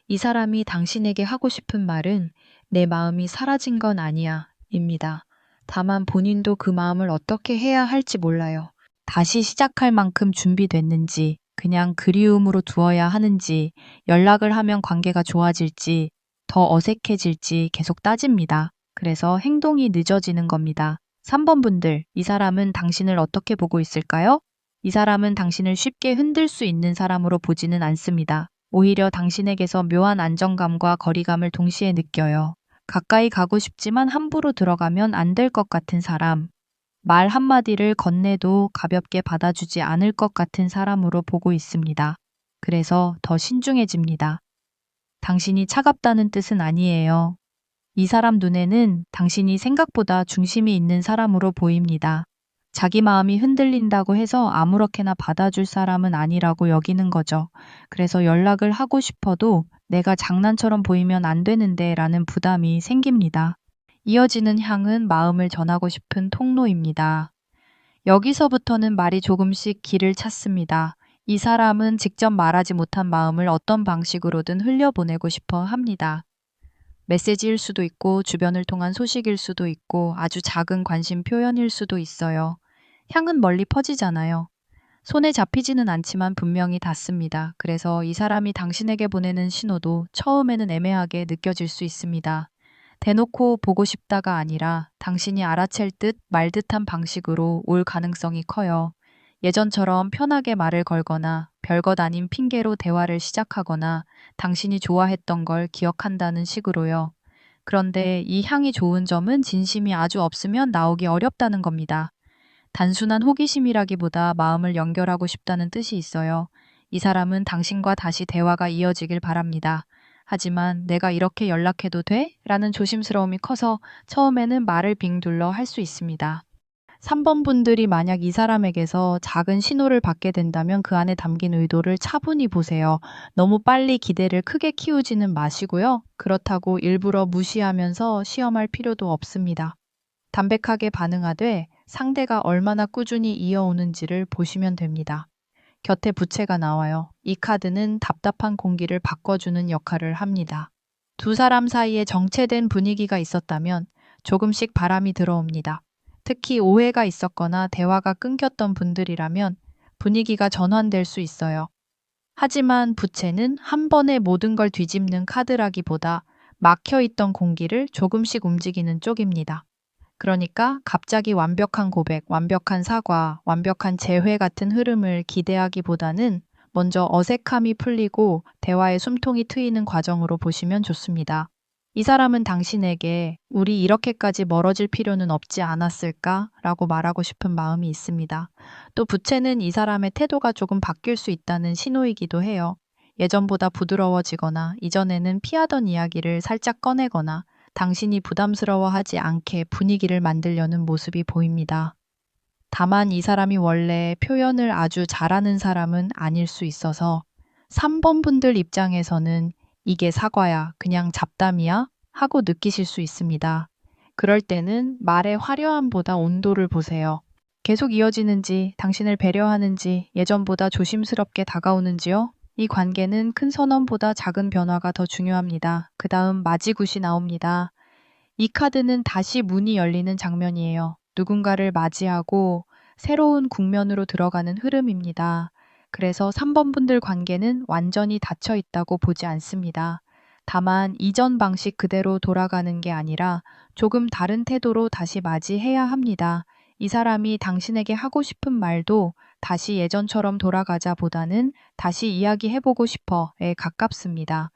이 사람이 당신에게 하고 싶은 말은 내 마음이 사라진 건 아니야, 입니다. 다만 본인도 그 마음을 어떻게 해야 할지 몰라요. 다시 시작할 만큼 준비됐는지, 그냥 그리움으로 두어야 하는지, 연락을 하면 관계가 좋아질지, 더 어색해질지 계속 따집니다. 그래서 행동이 늦어지는 겁니다. 3번 분들, 이 사람은 당신을 어떻게 보고 있을까요? 이 사람은 당신을 쉽게 흔들 수 있는 사람으로 보지는 않습니다. 오히려 당신에게서 묘한 안정감과 거리감을 동시에 느껴요. 가까이 가고 싶지만 함부로 들어가면 안 될 것 같은 사람, 말 한마디를 건네도 가볍게 받아주지 않을 것 같은 사람으로 보고 있습니다. 그래서 더 신중해집니다. 당신이 차갑다는 뜻은 아니에요. 이 사람 눈에는 당신이 생각보다 중심이 있는 사람으로 보입니다. 자기 마음이 흔들린다고 해서 아무렇게나 받아줄 사람은 아니라고 여기는 거죠. 그래서 연락을 하고 싶어도 내가 장난처럼 보이면 안 되는데 라는 부담이 생깁니다. 이어지는 향은 마음을 전하고 싶은 통로입니다. 여기서부터는 말이 조금씩 길을 찾습니다. 이 사람은 직접 말하지 못한 마음을 어떤 방식으로든 흘려보내고 싶어 합니다. 메시지일 수도 있고 주변을 통한 소식일 수도 있고 아주 작은 관심 표현일 수도 있어요. 향은 멀리 퍼지잖아요. 손에 잡히지는 않지만 분명히 닿습니다. 그래서 이 사람이 당신에게 보내는 신호도 처음에는 애매하게 느껴질 수 있습니다. 대놓고 보고 싶다가 아니라 당신이 알아챌 듯 말 듯한 방식으로 올 가능성이 커요. 예전처럼 편하게 말을 걸거나 별것 아닌 핑계로 대화를 시작하거나 당신이 좋아했던 걸 기억한다는 식으로요. 그런데 이 향이 좋은 점은 진심이 아주 없으면 나오기 어렵다는 겁니다. 단순한 호기심이라기보다 마음을 연결하고 싶다는 뜻이 있어요. 이 사람은 당신과 다시 대화가 이어지길 바랍니다. 하지만 내가 이렇게 연락해도 돼? 라는 조심스러움이 커서 처음에는 말을 빙둘러 할 수 있습니다. 3번 분들이 만약 이 사람에게서 작은 신호를 받게 된다면 그 안에 담긴 의도를 차분히 보세요. 너무 빨리 기대를 크게 키우지는 마시고요. 그렇다고 일부러 무시하면서 시험할 필요도 없습니다. 담백하게 반응하되 상대가 얼마나 꾸준히 이어오는지를 보시면 됩니다. 곁에 부채가 나와요. 이 카드는 답답한 공기를 바꿔주는 역할을 합니다. 두 사람 사이에 정체된 분위기가 있었다면 조금씩 바람이 들어옵니다. 특히 오해가 있었거나 대화가 끊겼던 분들이라면 분위기가 전환될 수 있어요. 하지만 부채는 한 번에 모든 걸 뒤집는 카드라기보다 막혀있던 공기를 조금씩 움직이는 쪽입니다. 그러니까 갑자기 완벽한 고백, 완벽한 사과, 완벽한 재회 같은 흐름을 기대하기보다는 먼저 어색함이 풀리고 대화의 숨통이 트이는 과정으로 보시면 좋습니다. 이 사람은 당신에게 우리 이렇게까지 멀어질 필요는 없지 않았을까? 라고 말하고 싶은 마음이 있습니다. 또 부채는 이 사람의 태도가 조금 바뀔 수 있다는 신호이기도 해요. 예전보다 부드러워지거나 이전에는 피하던 이야기를 살짝 꺼내거나 당신이 부담스러워하지 않게 분위기를 만들려는 모습이 보입니다. 다만 이 사람이 원래 표현을 아주 잘하는 사람은 아닐 수 있어서 3번 분들 입장에서는 이게 사과야, 그냥 잡담이야? 하고 느끼실 수 있습니다. 그럴 때는 말의 화려함보다 온도를 보세요. 계속 이어지는지, 당신을 배려하는지, 예전보다 조심스럽게 다가오는지요? 이 관계는 큰 선언보다 작은 변화가 더 중요합니다. 그 다음 맞이굿이 나옵니다. 이 카드는 다시 문이 열리는 장면이에요. 누군가를 맞이하고 새로운 국면으로 들어가는 흐름입니다. 그래서 3번 분들 관계는 완전히 닫혀 있다고 보지 않습니다. 다만 이전 방식 그대로 돌아가는 게 아니라 조금 다른 태도로 다시 맞이해야 합니다. 이 사람이 당신에게 하고 싶은 말도 다시 예전처럼 돌아가자 보다는 다시 이야기해보고 싶어에 가깝습니다.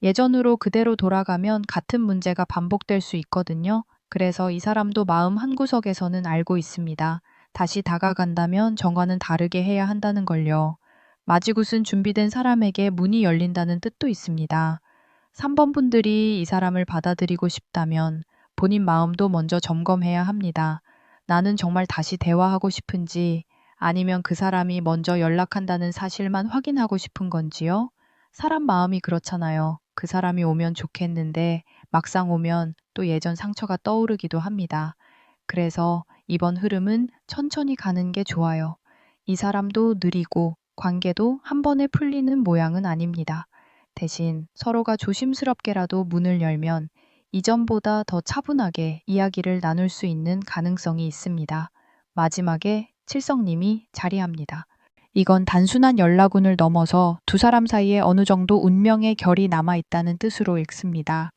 예전으로 그대로 돌아가면 같은 문제가 반복될 수 있거든요. 그래서 이 사람도 마음 한구석에서는 알고 있습니다. 다시 다가간다면 정과는 다르게 해야 한다는 걸요. 마지굿은 준비된 사람에게 문이 열린다는 뜻도 있습니다. 3번 분들이 이 사람을 받아들이고 싶다면 본인 마음도 먼저 점검해야 합니다. 나는 정말 다시 대화하고 싶은지 아니면 그 사람이 먼저 연락한다는 사실만 확인하고 싶은 건지요? 사람 마음이 그렇잖아요. 그 사람이 오면 좋겠는데 막상 오면 또 예전 상처가 떠오르기도 합니다. 그래서 이번 흐름은 천천히 가는 게 좋아요. 이 사람도 느리고 관계도 한 번에 풀리는 모양은 아닙니다. 대신 서로가 조심스럽게라도 문을 열면 이전보다 더 차분하게 이야기를 나눌 수 있는 가능성이 있습니다. 마지막에 칠성님이 자리합니다. 이건 단순한 연락운을 넘어서 두 사람 사이에 어느 정도 운명의 결이 남아있다는 뜻으로 읽습니다.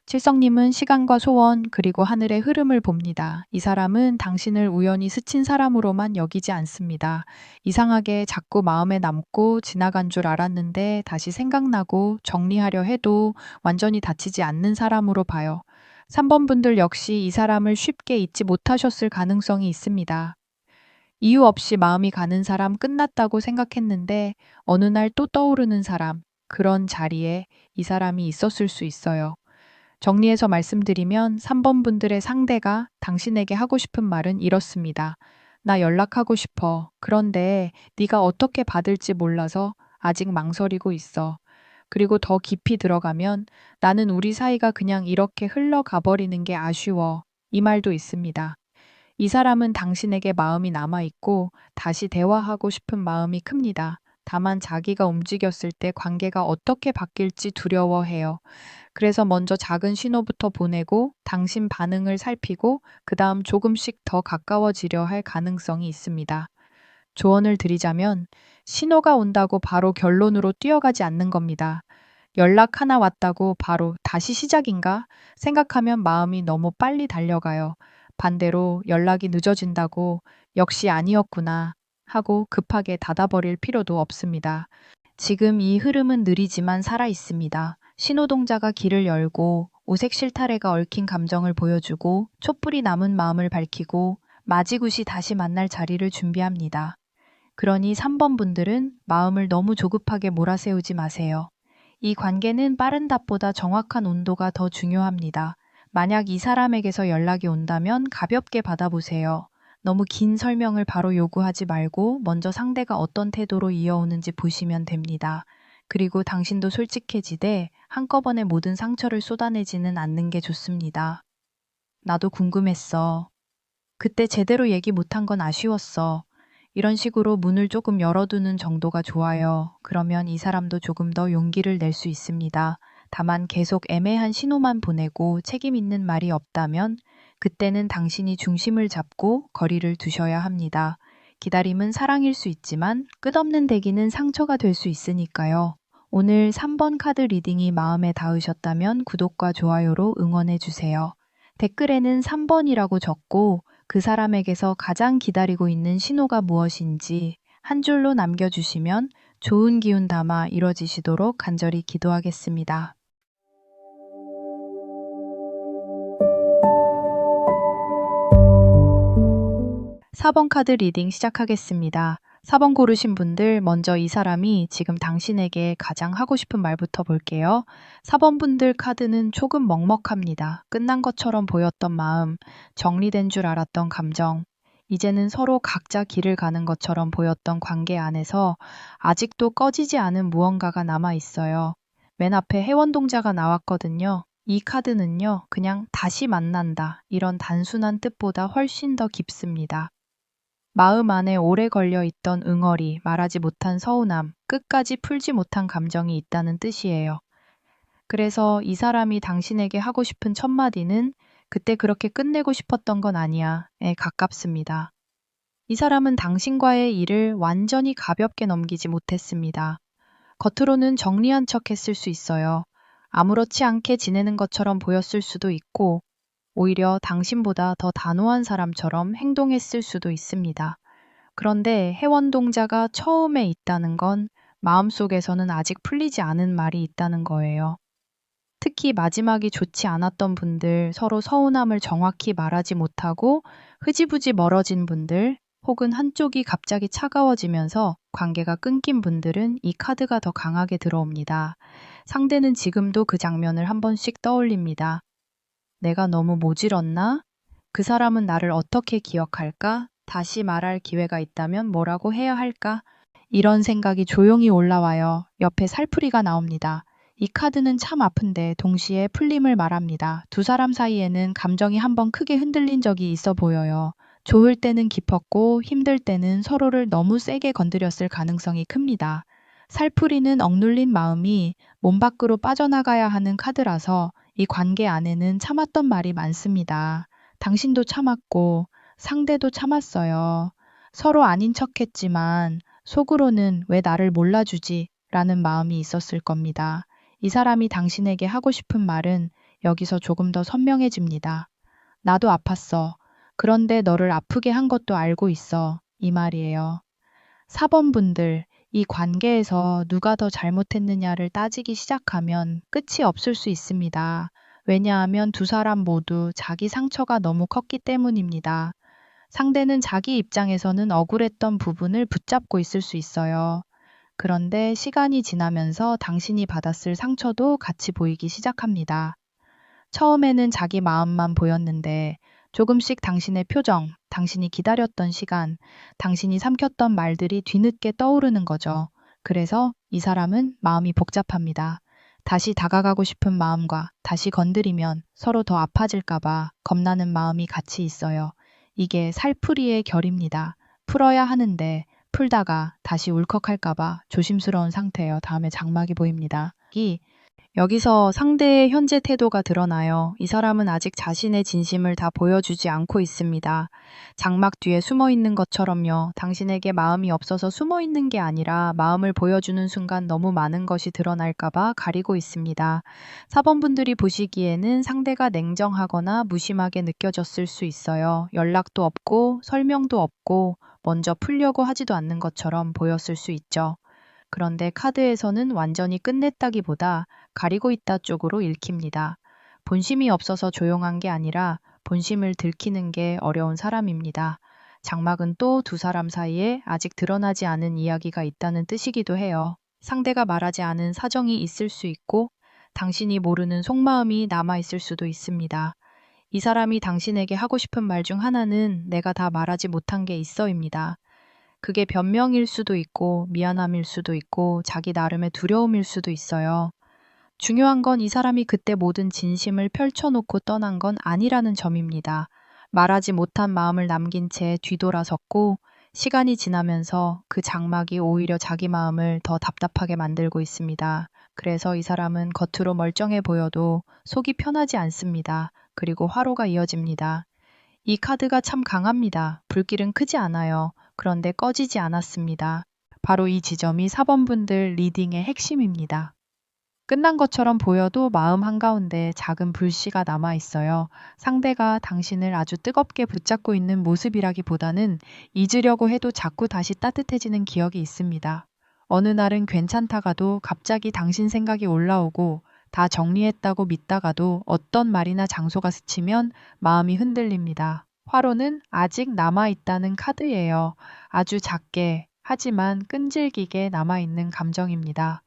칠성님은 시간과 소원 그리고 하늘의 흐름을 봅니다. 이 사람은 당신을 우연히 스친 사람으로만 여기지 않습니다. 이상하게 자꾸 마음에 남고 지나간 줄 알았는데 다시 생각나고 정리하려 해도 완전히 다치지 않는 사람으로 봐요. 3번 분들 역시 이 사람을 쉽게 잊지 못하셨을 가능성이 있습니다. 이유 없이 마음이 가는 사람 끝났다고 생각했는데 어느 날 또 떠오르는 사람, 그런 자리에 이 사람이 있었을 수 있어요. 정리해서 말씀드리면 3번 분들의 상대가 당신에게 하고 싶은 말은 이렇습니다. 나 연락하고 싶어. 그런데 네가 어떻게 받을지 몰라서 아직 망설이고 있어. 그리고 더 깊이 들어가면 나는 우리 사이가 그냥 이렇게 흘러가 버리는 게 아쉬워. 이 말도 있습니다. 이 사람은 당신에게 마음이 남아있고 다시 대화하고 싶은 마음이 큽니다. 다만 자기가 움직였을 때 관계가 어떻게 바뀔지 두려워해요. 그래서 먼저 작은 신호부터 보내고 당신 반응을 살피고 그 다음 조금씩 더 가까워지려 할 가능성이 있습니다. 조언을 드리자면 신호가 온다고 바로 결론으로 뛰어가지 않는 겁니다. 연락 하나 왔다고 바로 다시 시작인가 생각하면 마음이 너무 빨리 달려가요. 반대로 연락이 늦어진다고 역시 아니었구나 하고 급하게 닫아버릴 필요도 없습니다. 지금 이 흐름은 느리지만 살아 있습니다. 신호동자가 길을 열고 오색 실타래가 얽힌 감정을 보여주고 촛불이 남은 마음을 밝히고 마지굿이 다시 만날 자리를 준비합니다. 그러니 3번 분들은 마음을 너무 조급하게 몰아세우지 마세요. 이 관계는 빠른 답보다 정확한 온도가 더 중요합니다. 만약 이 사람에게서 연락이 온다면 가볍게 받아보세요. 너무 긴 설명을 바로 요구하지 말고 먼저 상대가 어떤 태도로 이어오는지 보시면 됩니다. 그리고 당신도 솔직해지되 한꺼번에 모든 상처를 쏟아내지는 않는 게 좋습니다. 나도 궁금했어. 그때 제대로 얘기 못한 건 아쉬웠어. 이런 식으로 문을 조금 열어두는 정도가 좋아요. 그러면 이 사람도 조금 더 용기를 낼 수 있습니다. 다만 계속 애매한 신호만 보내고 책임 있는 말이 없다면 그때는 당신이 중심을 잡고 거리를 두셔야 합니다. 기다림은 사랑일 수 있지만 끝없는 대기는 상처가 될 수 있으니까요. 오늘 3번 카드 리딩이 마음에 닿으셨다면 구독과 좋아요로 응원해 주세요. 댓글에는 3번이라고 적고 그 사람에게서 가장 기다리고 있는 신호가 무엇인지 한 줄로 남겨주시면 좋은 기운 담아 이뤄지시도록 간절히 기도하겠습니다. 4번 카드 리딩 시작하겠습니다. 4번 고르신 분들 먼저 이 사람이 지금 당신에게 가장 하고 싶은 말부터 볼게요. 4번 분들 카드는 조금 먹먹합니다. 끝난 것처럼 보였던 마음, 정리된 줄 알았던 감정, 이제는 서로 각자 길을 가는 것처럼 보였던 관계 안에서 아직도 꺼지지 않은 무언가가 남아 있어요. 맨 앞에 해원동자가 나왔거든요. 이 카드는요, 그냥 다시 만난다. 이런 단순한 뜻보다 훨씬 더 깊습니다. 마음 안에 오래 걸려 있던 응어리, 말하지 못한 서운함, 끝까지 풀지 못한 감정이 있다는 뜻이에요. 그래서 이 사람이 당신에게 하고 싶은 첫마디는 그때 그렇게 끝내고 싶었던 건 아니야에 가깝습니다. 이 사람은 당신과의 일을 완전히 가볍게 넘기지 못했습니다. 겉으로는 정리한 척 했을 수 있어요. 아무렇지 않게 지내는 것처럼 보였을 수도 있고, 오히려 당신보다 더 단호한 사람처럼 행동했을 수도 있습니다. 그런데 해원동자가 처음에 있다는 건 마음속에서는 아직 풀리지 않은 말이 있다는 거예요. 특히 마지막이 좋지 않았던 분들, 서로 서운함을 정확히 말하지 못하고 흐지부지 멀어진 분들, 혹은 한쪽이 갑자기 차가워지면서 관계가 끊긴 분들은 이 카드가 더 강하게 들어옵니다. 상대는 지금도 그 장면을 한 번씩 떠올립니다. 내가 너무 모질었나? 그 사람은 나를 어떻게 기억할까? 다시 말할 기회가 있다면 뭐라고 해야 할까? 이런 생각이 조용히 올라와요. 옆에 살풀이가 나옵니다. 이 카드는 참 아픈데 동시에 풀림을 말합니다. 두 사람 사이에는 감정이 한번 크게 흔들린 적이 있어 보여요. 좋을 때는 깊었고 힘들 때는 서로를 너무 세게 건드렸을 가능성이 큽니다. 살풀이는 억눌린 마음이 몸 밖으로 빠져나가야 하는 카드라서 이 관계 안에는 참았던 말이 많습니다. 당신도 참았고 상대도 참았어요. 서로 아닌 척했지만 속으로는 왜 나를 몰라주지? 라는 마음이 있었을 겁니다. 이 사람이 당신에게 하고 싶은 말은 여기서 조금 더 선명해집니다. 나도 아팠어. 그런데 너를 아프게 한 것도 알고 있어. 이 말이에요. 4번 분들, 이 관계에서 누가 더 잘못했느냐를 따지기 시작하면 끝이 없을 수 있습니다. 왜냐하면 두 사람 모두 자기 상처가 너무 컸기 때문입니다. 상대는 자기 입장에서는 억울했던 부분을 붙잡고 있을 수 있어요. 그런데 시간이 지나면서 당신이 받았을 상처도 같이 보이기 시작합니다. 처음에는 자기 마음만 보였는데 조금씩 당신의 표정, 당신이 기다렸던 시간, 당신이 삼켰던 말들이 뒤늦게 떠오르는 거죠. 그래서 이 사람은 마음이 복잡합니다. 다시 다가가고 싶은 마음과 다시 건드리면 서로 더 아파질까봐 겁나는 마음이 같이 있어요. 이게 살풀이의 결입니다. 풀어야 하는데 풀다가 다시 울컥할까봐 조심스러운 상태예요. 다음에 장막이 보입니다. 여기서 상대의 현재 태도가 드러나요. 이 사람은 아직 자신의 진심을 다 보여주지 않고 있습니다. 장막 뒤에 숨어 있는 것처럼요. 당신에게 마음이 없어서 숨어 있는 게 아니라 마음을 보여주는 순간 너무 많은 것이 드러날까봐 가리고 있습니다. 4번 분들이 보시기에는 상대가 냉정하거나 무심하게 느껴졌을 수 있어요. 연락도 없고 설명도 없고 먼저 풀려고 하지도 않는 것처럼 보였을 수 있죠. 그런데 카드에서는 완전히 끝냈다기보다 가리고 있다 쪽으로 읽힙니다. 본심이 없어서 조용한 게 아니라 본심을 들키는 게 어려운 사람입니다. 장막은 또 두 사람 사이에 아직 드러나지 않은 이야기가 있다는 뜻이기도 해요. 상대가 말하지 않은 사정이 있을 수 있고 당신이 모르는 속마음이 남아있을 수도 있습니다. 이 사람이 당신에게 하고 싶은 말 중 하나는 내가 다 말하지 못한 게 있어입니다. 그게 변명일 수도 있고 미안함일 수도 있고 자기 나름의 두려움일 수도 있어요. 중요한 건 이 사람이 그때 모든 진심을 펼쳐놓고 떠난 건 아니라는 점입니다. 말하지 못한 마음을 남긴 채 뒤돌아섰고 시간이 지나면서 그 장막이 오히려 자기 마음을 더 답답하게 만들고 있습니다. 그래서 이 사람은 겉으로 멀쩡해 보여도 속이 편하지 않습니다. 그리고 화로가 이어집니다. 이 카드가 참 강합니다. 불길은 크지 않아요. 그런데 꺼지지 않았습니다. 바로 이 지점이 4번 분들 리딩의 핵심입니다. 끝난 것처럼 보여도 마음 한가운데 작은 불씨가 남아 있어요. 상대가 당신을 아주 뜨겁게 붙잡고 있는 모습이라기보다는 잊으려고 해도 자꾸 다시 따뜻해지는 기억이 있습니다. 어느 날은 괜찮다가도 갑자기 당신 생각이 올라오고 다 정리했다고 믿다가도 어떤 말이나 장소가 스치면 마음이 흔들립니다. 화로는 아직 남아있다는 카드예요. 아주 작게 하지만 끈질기게 남아있는 감정입니다.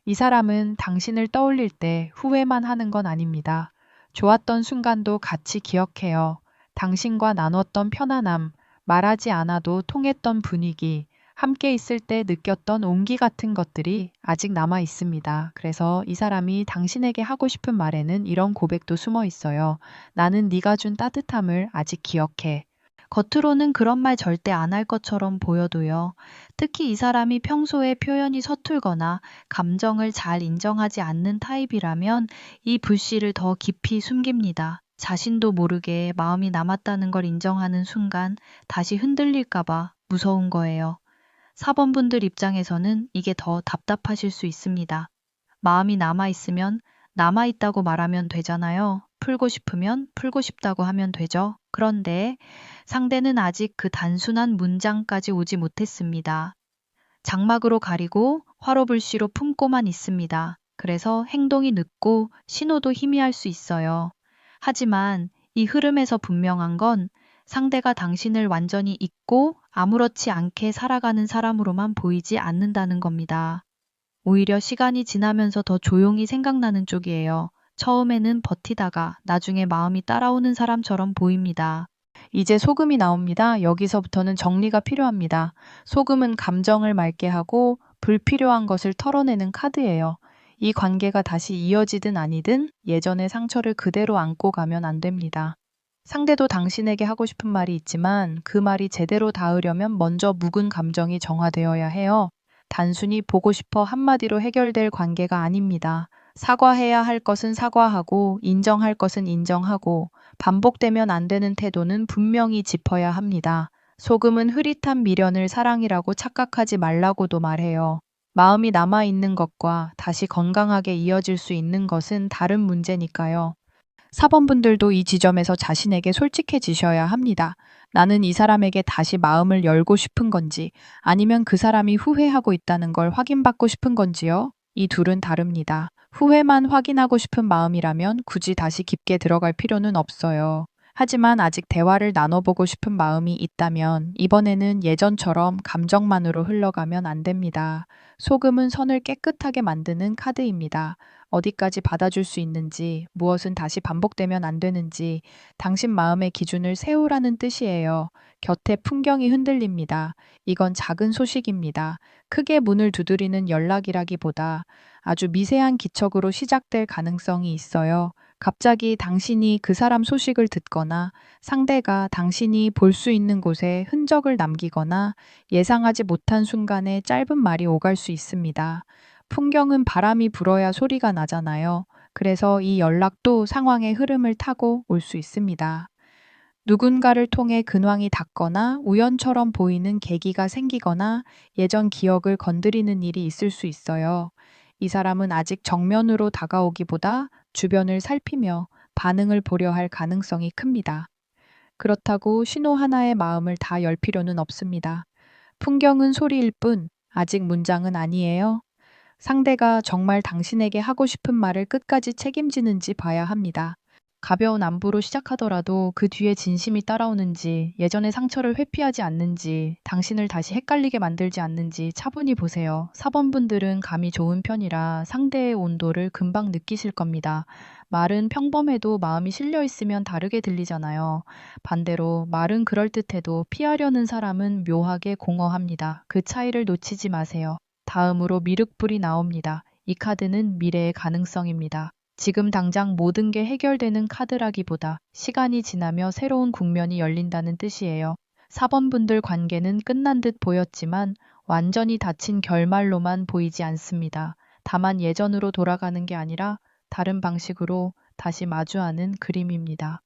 이 사람은 당신을 떠올릴 때 후회만 하는 건 아닙니다. 좋았던 순간도 같이 기억해요. 당신과 나눴던 편안함, 말하지 않아도 통했던 분위기, 함께 있을 때 느꼈던 온기 같은 것들이 아직 남아 있습니다. 그래서 이 사람이 당신에게 하고 싶은 말에는 이런 고백도 숨어 있어요. 나는 네가 준 따뜻함을 아직 기억해. 겉으로는 그런 말 절대 안 할 것처럼 보여도요. 특히 이 사람이 평소에 표현이 서툴거나 감정을 잘 인정하지 않는 타입이라면 이 불씨를 더 깊이 숨깁니다. 자신도 모르게 마음이 남았다는 걸 인정하는 순간 다시 흔들릴까봐 무서운 거예요. 4번 분들 입장에서는 이게 더 답답하실 수 있습니다. 마음이 남아있으면 남아있다고 말하면 되잖아요. 풀고 싶으면 풀고 싶다고 하면 되죠. 그런데 상대는 아직 그 단순한 문장까지 오지 못했습니다. 장막으로 가리고 화로불씨로 품고만 있습니다. 그래서 행동이 늦고 신호도 희미할 수 있어요. 하지만 이 흐름에서 분명한 건 상대가 당신을 완전히 잊고 아무렇지 않게 살아가는 사람으로만 보이지 않는다는 겁니다. 오히려 시간이 지나면서 더 조용히 생각나는 쪽이에요. 처음에는 버티다가 나중에 마음이 따라오는 사람처럼 보입니다. 이제 소금이 나옵니다. 여기서부터는 정리가 필요합니다. 소금은 감정을 맑게 하고 불필요한 것을 털어내는 카드예요. 이 관계가 다시 이어지든 아니든 예전의 상처를 그대로 안고 가면 안 됩니다. 상대도 당신에게 하고 싶은 말이 있지만 그 말이 제대로 닿으려면 먼저 묵은 감정이 정화되어야 해요. 단순히 보고 싶어 한마디로 해결될 관계가 아닙니다. 사과해야 할 것은 사과하고, 인정할 것은 인정하고, 반복되면 안 되는 태도는 분명히 짚어야 합니다. 소금은 흐릿한 미련을 사랑이라고 착각하지 말라고도 말해요. 마음이 남아있는 것과 다시 건강하게 이어질 수 있는 것은 다른 문제니까요. 사번분들도 이 지점에서 자신에게 솔직해지셔야 합니다. 나는 이 사람에게 다시 마음을 열고 싶은 건지, 아니면 그 사람이 후회하고 있다는 걸 확인받고 싶은 건지요? 이 둘은 다릅니다. 후회만 확인하고 싶은 마음이라면 굳이 다시 깊게 들어갈 필요는 없어요. 하지만 아직 대화를 나눠보고 싶은 마음이 있다면 이번에는 예전처럼 감정만으로 흘러가면 안 됩니다. 소금은 선을 깨끗하게 만드는 카드입니다. 어디까지 받아줄 수 있는지, 무엇은 다시 반복되면 안 되는지, 당신 마음의 기준을 세우라는 뜻이에요. 곁에 풍경이 흔들립니다. 이건 작은 소식입니다. 크게 문을 두드리는 연락이라기보다 아주 미세한 기척으로 시작될 가능성이 있어요. 갑자기 당신이 그 사람 소식을 듣거나 상대가 당신이 볼 수 있는 곳에 흔적을 남기거나 예상하지 못한 순간에 짧은 말이 오갈 수 있습니다. 풍경은 바람이 불어야 소리가 나잖아요. 그래서 이 연락도 상황의 흐름을 타고 올 수 있습니다. 누군가를 통해 근황이 닿거나 우연처럼 보이는 계기가 생기거나 예전 기억을 건드리는 일이 있을 수 있어요. 이 사람은 아직 정면으로 다가오기보다 주변을 살피며 반응을 보려 할 가능성이 큽니다. 그렇다고 신호 하나의 마음을 다 열 필요는 없습니다. 풍경은 소리일 뿐 아직 문장은 아니에요. 상대가 정말 당신에게 하고 싶은 말을 끝까지 책임지는지 봐야 합니다. 가벼운 안부로 시작하더라도 그 뒤에 진심이 따라오는지, 예전의 상처를 회피하지 않는지, 당신을 다시 헷갈리게 만들지 않는지 차분히 보세요. 사번분들은 감이 좋은 편이라 상대의 온도를 금방 느끼실 겁니다. 말은 평범해도 마음이 실려 있으면 다르게 들리잖아요. 반대로 말은 그럴듯해도 피하려는 사람은 묘하게 공허합니다. 그 차이를 놓치지 마세요. 다음으로 미륵불이 나옵니다. 이 카드는 미래의 가능성입니다. 지금 당장 모든 게 해결되는 카드라기보다 시간이 지나며 새로운 국면이 열린다는 뜻이에요. 사번분들 관계는 끝난 듯 보였지만 완전히 닫힌 결말로만 보이지 않습니다. 다만 예전으로 돌아가는 게 아니라 다른 방식으로 다시 마주하는 그림입니다.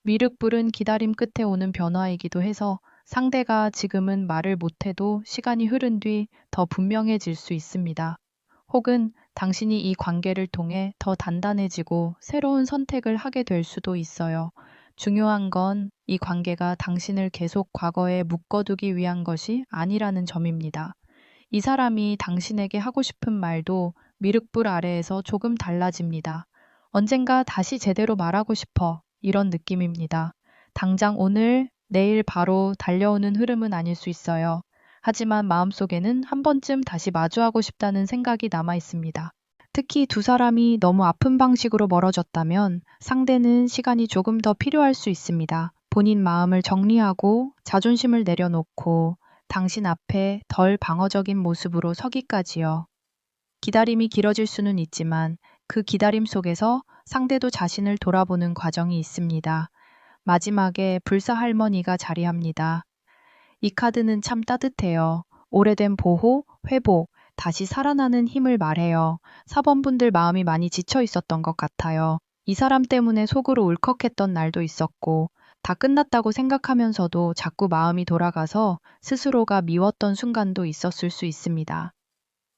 미륵불은 기다림 끝에 오는 변화이기도 해서 상대가 지금은 말을 못해도 시간이 흐른 뒤 더 분명해질 수 있습니다. 혹은 당신이 이 관계를 통해 더 단단해지고 새로운 선택을 하게 될 수도 있어요. 중요한 건 이 관계가 당신을 계속 과거에 묶어두기 위한 것이 아니라는 점입니다. 이 사람이 당신에게 하고 싶은 말도 미륵불 아래에서 조금 달라집니다. 언젠가 다시 제대로 말하고 싶어. 이런 느낌입니다. 당장 오늘, 내일 바로 달려오는 흐름은 아닐 수 있어요. 하지만 마음속에는 한 번쯤 다시 마주하고 싶다는 생각이 남아 있습니다. 특히 두 사람이 너무 아픈 방식으로 멀어졌다면 상대는 시간이 조금 더 필요할 수 있습니다. 본인 마음을 정리하고 자존심을 내려놓고 당신 앞에 덜 방어적인 모습으로 서기까지요. 기다림이 길어질 수는 있지만 그 기다림 속에서 상대도 자신을 돌아보는 과정이 있습니다. 마지막에 불사 할머니가 자리합니다. 이 카드는 참 따뜻해요. 오래된 보호, 회복, 다시 살아나는 힘을 말해요. 사번분들 마음이 많이 지쳐 있었던 것 같아요. 이 사람 때문에 속으로 울컥했던 날도 있었고, 다 끝났다고 생각하면서도 자꾸 마음이 돌아가서 스스로가 미웠던 순간도 있었을 수 있습니다.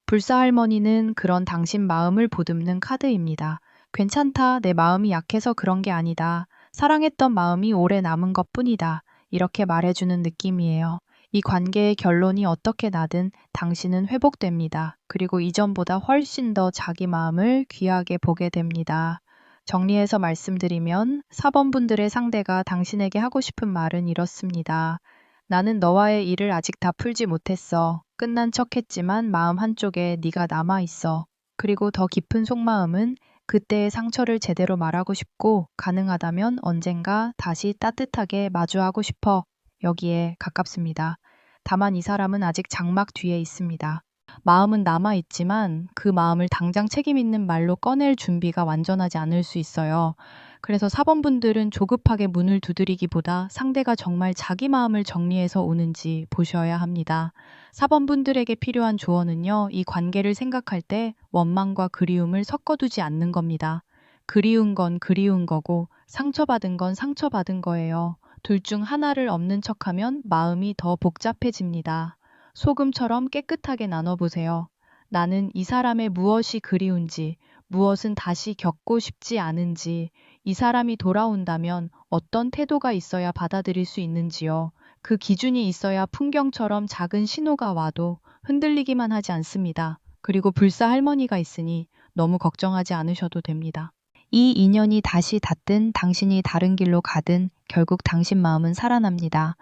불사할머니는 그런 당신 마음을 보듬는 카드입니다. 괜찮다. 내 마음이 약해서 그런 게 아니다. 사랑했던 마음이 오래 남은 것 뿐이다. 이렇게 말해주는 느낌이에요. 이 관계의 결론이 어떻게 나든 당신은 회복됩니다. 그리고 이전보다 훨씬 더 자기 마음을 귀하게 보게 됩니다. 정리해서 말씀드리면 4번분들의 상대가 당신에게 하고 싶은 말은 이렇습니다. 나는 너와의 일을 아직 다 풀지 못했어. 끝난 척했지만 마음 한쪽에 네가 남아있어. 그리고 더 깊은 속마음은 그때의 상처를 제대로 말하고 싶고 가능하다면 언젠가 다시 따뜻하게 마주하고 싶어. 여기에 가깝습니다. 다만 이 사람은 아직 장막 뒤에 있습니다. 마음은 남아있지만 그 마음을 당장 책임 있는 말로 꺼낼 준비가 완전하지 않을 수 있어요. 그래서 사번분들은 조급하게 문을 두드리기보다 상대가 정말 자기 마음을 정리해서 오는지 보셔야 합니다. 사번분들에게 필요한 조언은요, 이 관계를 생각할 때 원망과 그리움을 섞어두지 않는 겁니다. 그리운 건 그리운 거고 상처받은 건 상처받은 거예요. 둘 중 하나를 없는 척하면 마음이 더 복잡해집니다. 소금처럼 깨끗하게 나눠보세요. 나는 이 사람의 무엇이 그리운지, 무엇은 다시 겪고 싶지 않은지, 이 사람이 돌아온다면 어떤 태도가 있어야 받아들일 수 있는지요. 그 기준이 있어야 풍경처럼 작은 신호가 와도 흔들리기만 하지 않습니다. 그리고 불사 할머니가 있으니 너무 걱정하지 않으셔도 됩니다. 이 인연이 다시 닿든 당신이 다른 길로 가든 결국 당신 마음은 살아납니다.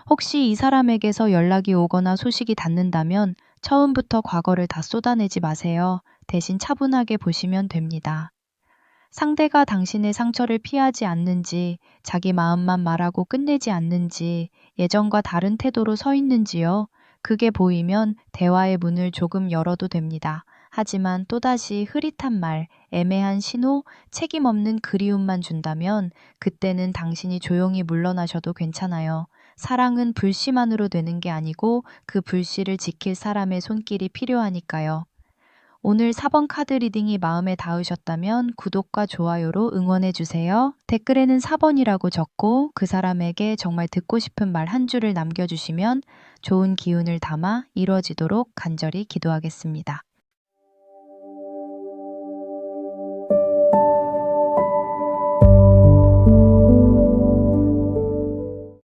혹시 이 사람에게서 연락이 오거나 소식이 닿는다면 처음부터 과거를 다 쏟아내지 마세요. 대신 차분하게 보시면 됩니다. 상대가 당신의 상처를 피하지 않는지, 자기 마음만 말하고 끝내지 않는지, 예전과 다른 태도로 서 있는지요. 그게 보이면 대화의 문을 조금 열어도 됩니다. 하지만 또다시 흐릿한 말, 애매한 신호, 책임 없는 그리움만 준다면 그때는 당신이 조용히 물러나셔도 괜찮아요. 사랑은 불씨만으로 되는 게 아니고 그 불씨를 지킬 사람의 손길이 필요하니까요. 오늘 4번 카드 리딩이 마음에 닿으셨다면 구독과 좋아요로 응원해주세요. 댓글에는 4번이라고 적고 그 사람에게 정말 듣고 싶은 말 한 줄을 남겨주시면 좋은 기운을 담아 이루어지도록 간절히 기도하겠습니다.